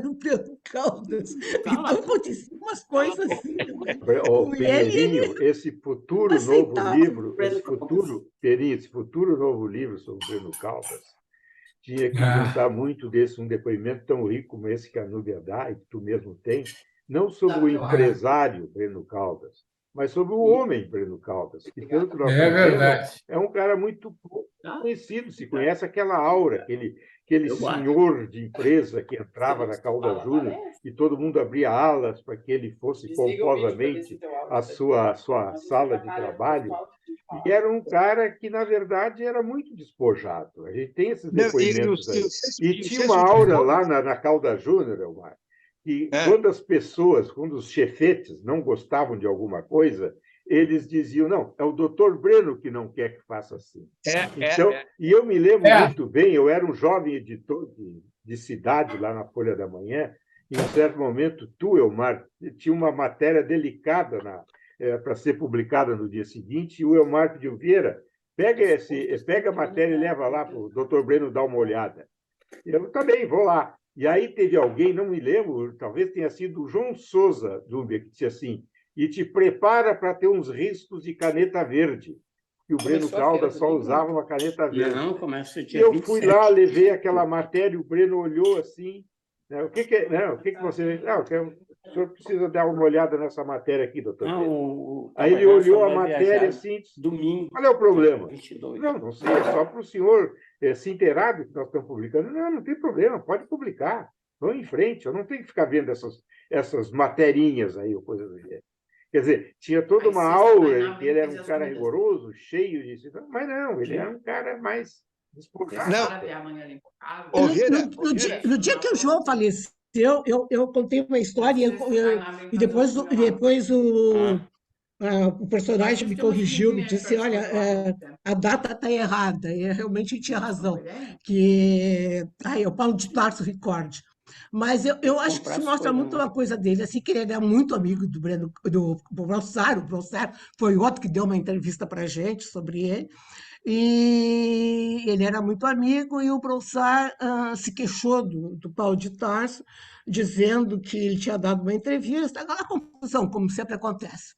No Pedro Caldas. Então aconteciam umas coisas assim, não é? Com Pinheirinho, esse futuro novo aceitava. livro, Pinheirinho, esse futuro novo livro sobre Breno Caldas, tinha que juntar muito desse, um depoimento tão rico como esse que a Núbia dá, e que tu mesmo tem, não sobre o empresário Breno Caldas, mas sobre o homem Breno Caldas, que, pelo que nós sabemos, é um cara muito conhecido, se conhece aquela aura, aquele senhor de empresa que entrava na Caldas Júnior e todo mundo abria alas para que ele fosse pomposamente à sua sala de trabalho. E era um cara que, na verdade, era muito despojado. A gente tem esses depoimentos aí. E tinha uma aura lá na Caldas Júnior, Elmar, que quando os chefetes não gostavam de alguma coisa, eles diziam, não, é o doutor Breno que não quer que faça assim. E eu me lembro muito bem, eu era um jovem editor de cidade lá na Folha da Manhã, e, em certo momento, tu, Elmar, tinha uma matéria delicada para ser publicada no dia seguinte, e o Elmar pediu, Vieira, pega a matéria e leva lá para o doutor Breno dar uma olhada. Eu também vou lá. E aí teve alguém, não me lembro, talvez tenha sido o João Souza, Dúbia, que disse assim, e te prepara para ter uns riscos de caneta verde, que o Breno Caldas só usava uma caneta verde. Não, começa dia eu 27. fui lá, levei aquela matéria, o Breno olhou assim, né, o que você... Não, o senhor precisa dar uma olhada nessa matéria aqui, doutor. Aí ele olhou a matéria assim, disse, domingo. Qual é o problema? 22. Não sei, é só para o senhor se inteirar do que nós estamos publicando. Não tem problema, pode publicar. Vamos em frente, eu não tenho que ficar vendo essas materinhas aí, ou coisa do gênero. Quer dizer, tinha toda uma aura em que ele era um cara rigoroso, cheio de... Mas não, ele era um cara mais despojado. No dia que o João faleceu, eu contei uma história e depois o personagem me corrigiu, me disse, olha, a data está errada, e realmente tinha razão, que é o Paulo de Tarso Ricord. Mas eu acho que Comprar isso as mostra coisas, muito né? uma coisa dele, assim, que ele era muito amigo do Breno, do Bronssaro. O Bronssaro foi outro que deu uma entrevista para gente sobre ele. E ele era muito amigo, e o Broussard se queixou do Paulo de Tarso, dizendo que ele tinha dado uma entrevista, aquela confusão, como sempre acontece.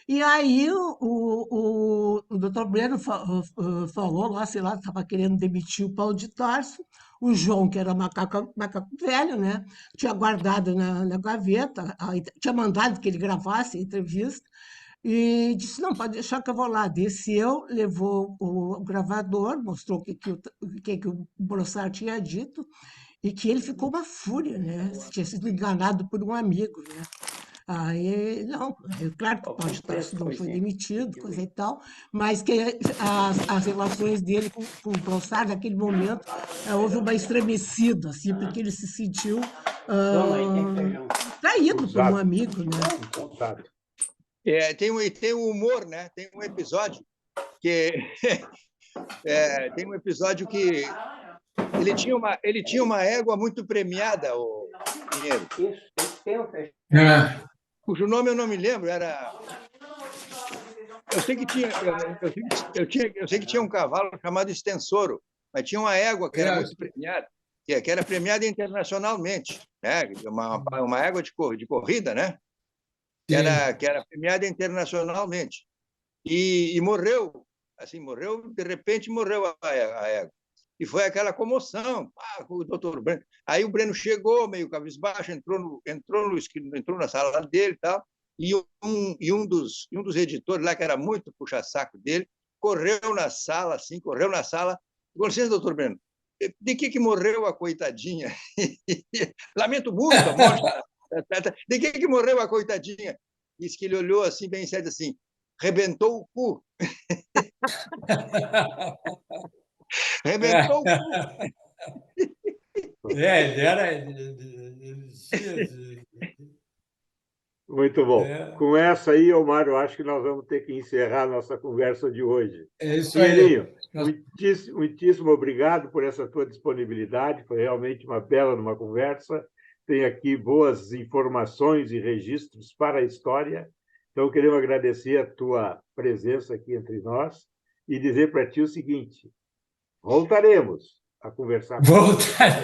E aí o doutor Breno falou lá, sei lá, estava querendo demitir o Paulo de Tarso. O João, que era macaco velho, né, tinha guardado na gaveta, tinha mandado que ele gravasse a entrevista, e disse, não, pode deixar que eu vou lá. Desceu, levou o gravador, mostrou o que o Brossard tinha dito, e que ele ficou uma fúria, né? Se tinha sido enganado por um amigo, né? Aí, não, claro que o Qual Paulo foi de o Tarso preço não foi foi sempre? demitido, coisa e tal, mas que as relações dele com o Brossard, naquele momento, houve uma estremecida, assim, porque ele se sentiu Toma aí, tem ah, feijão. traído por um Usado, amigo, né? usado. Tem um humor, né? Tem um episódio que tem um episódio que ele tinha uma égua muito premiada, o Pinheiro, Isso, tem um feijão. Ah, cujo nome eu não me lembro, era. Eu sei que tinha, eu sei que tinha um cavalo chamado Extensoro, mas tinha uma égua que era muito premiada, que era premiada internacionalmente, né? Uma égua de corrida, né? Que era premiada internacionalmente. E morreu, assim, morreu, de repente morreu a égua. E foi aquela comoção, com o doutor Breno. Aí o Breno chegou, meio cabisbaixo, entrou na sala dele e tal, e um dos editores lá, que era muito puxa-saco dele, correu na sala, com licença, doutor Breno, de que morreu a coitadinha? Lamento muito a morte. De que morreu a coitadinha? Disse que ele olhou assim, bem sério, assim, rebentou o cu. Rebentou o cu. ele era. Muito bom. Com essa aí, Omar, eu acho que nós vamos ter que encerrar a nossa conversa de hoje. É isso Pinheirinho, aí. Nós- muitíssimo obrigado por essa tua disponibilidade. Foi realmente uma bela numa conversa. Tem aqui boas informações e registros para a história. Então, queremos agradecer a tua presença aqui entre nós e dizer para ti o seguinte: voltaremos a conversar. Voltar.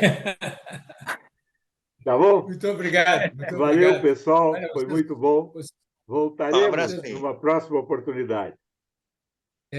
Tá bom? Muito obrigado. Muito Valeu, obrigado. pessoal. Olha, Foi muito bom. Um Voltaremos abraço. numa próxima oportunidade.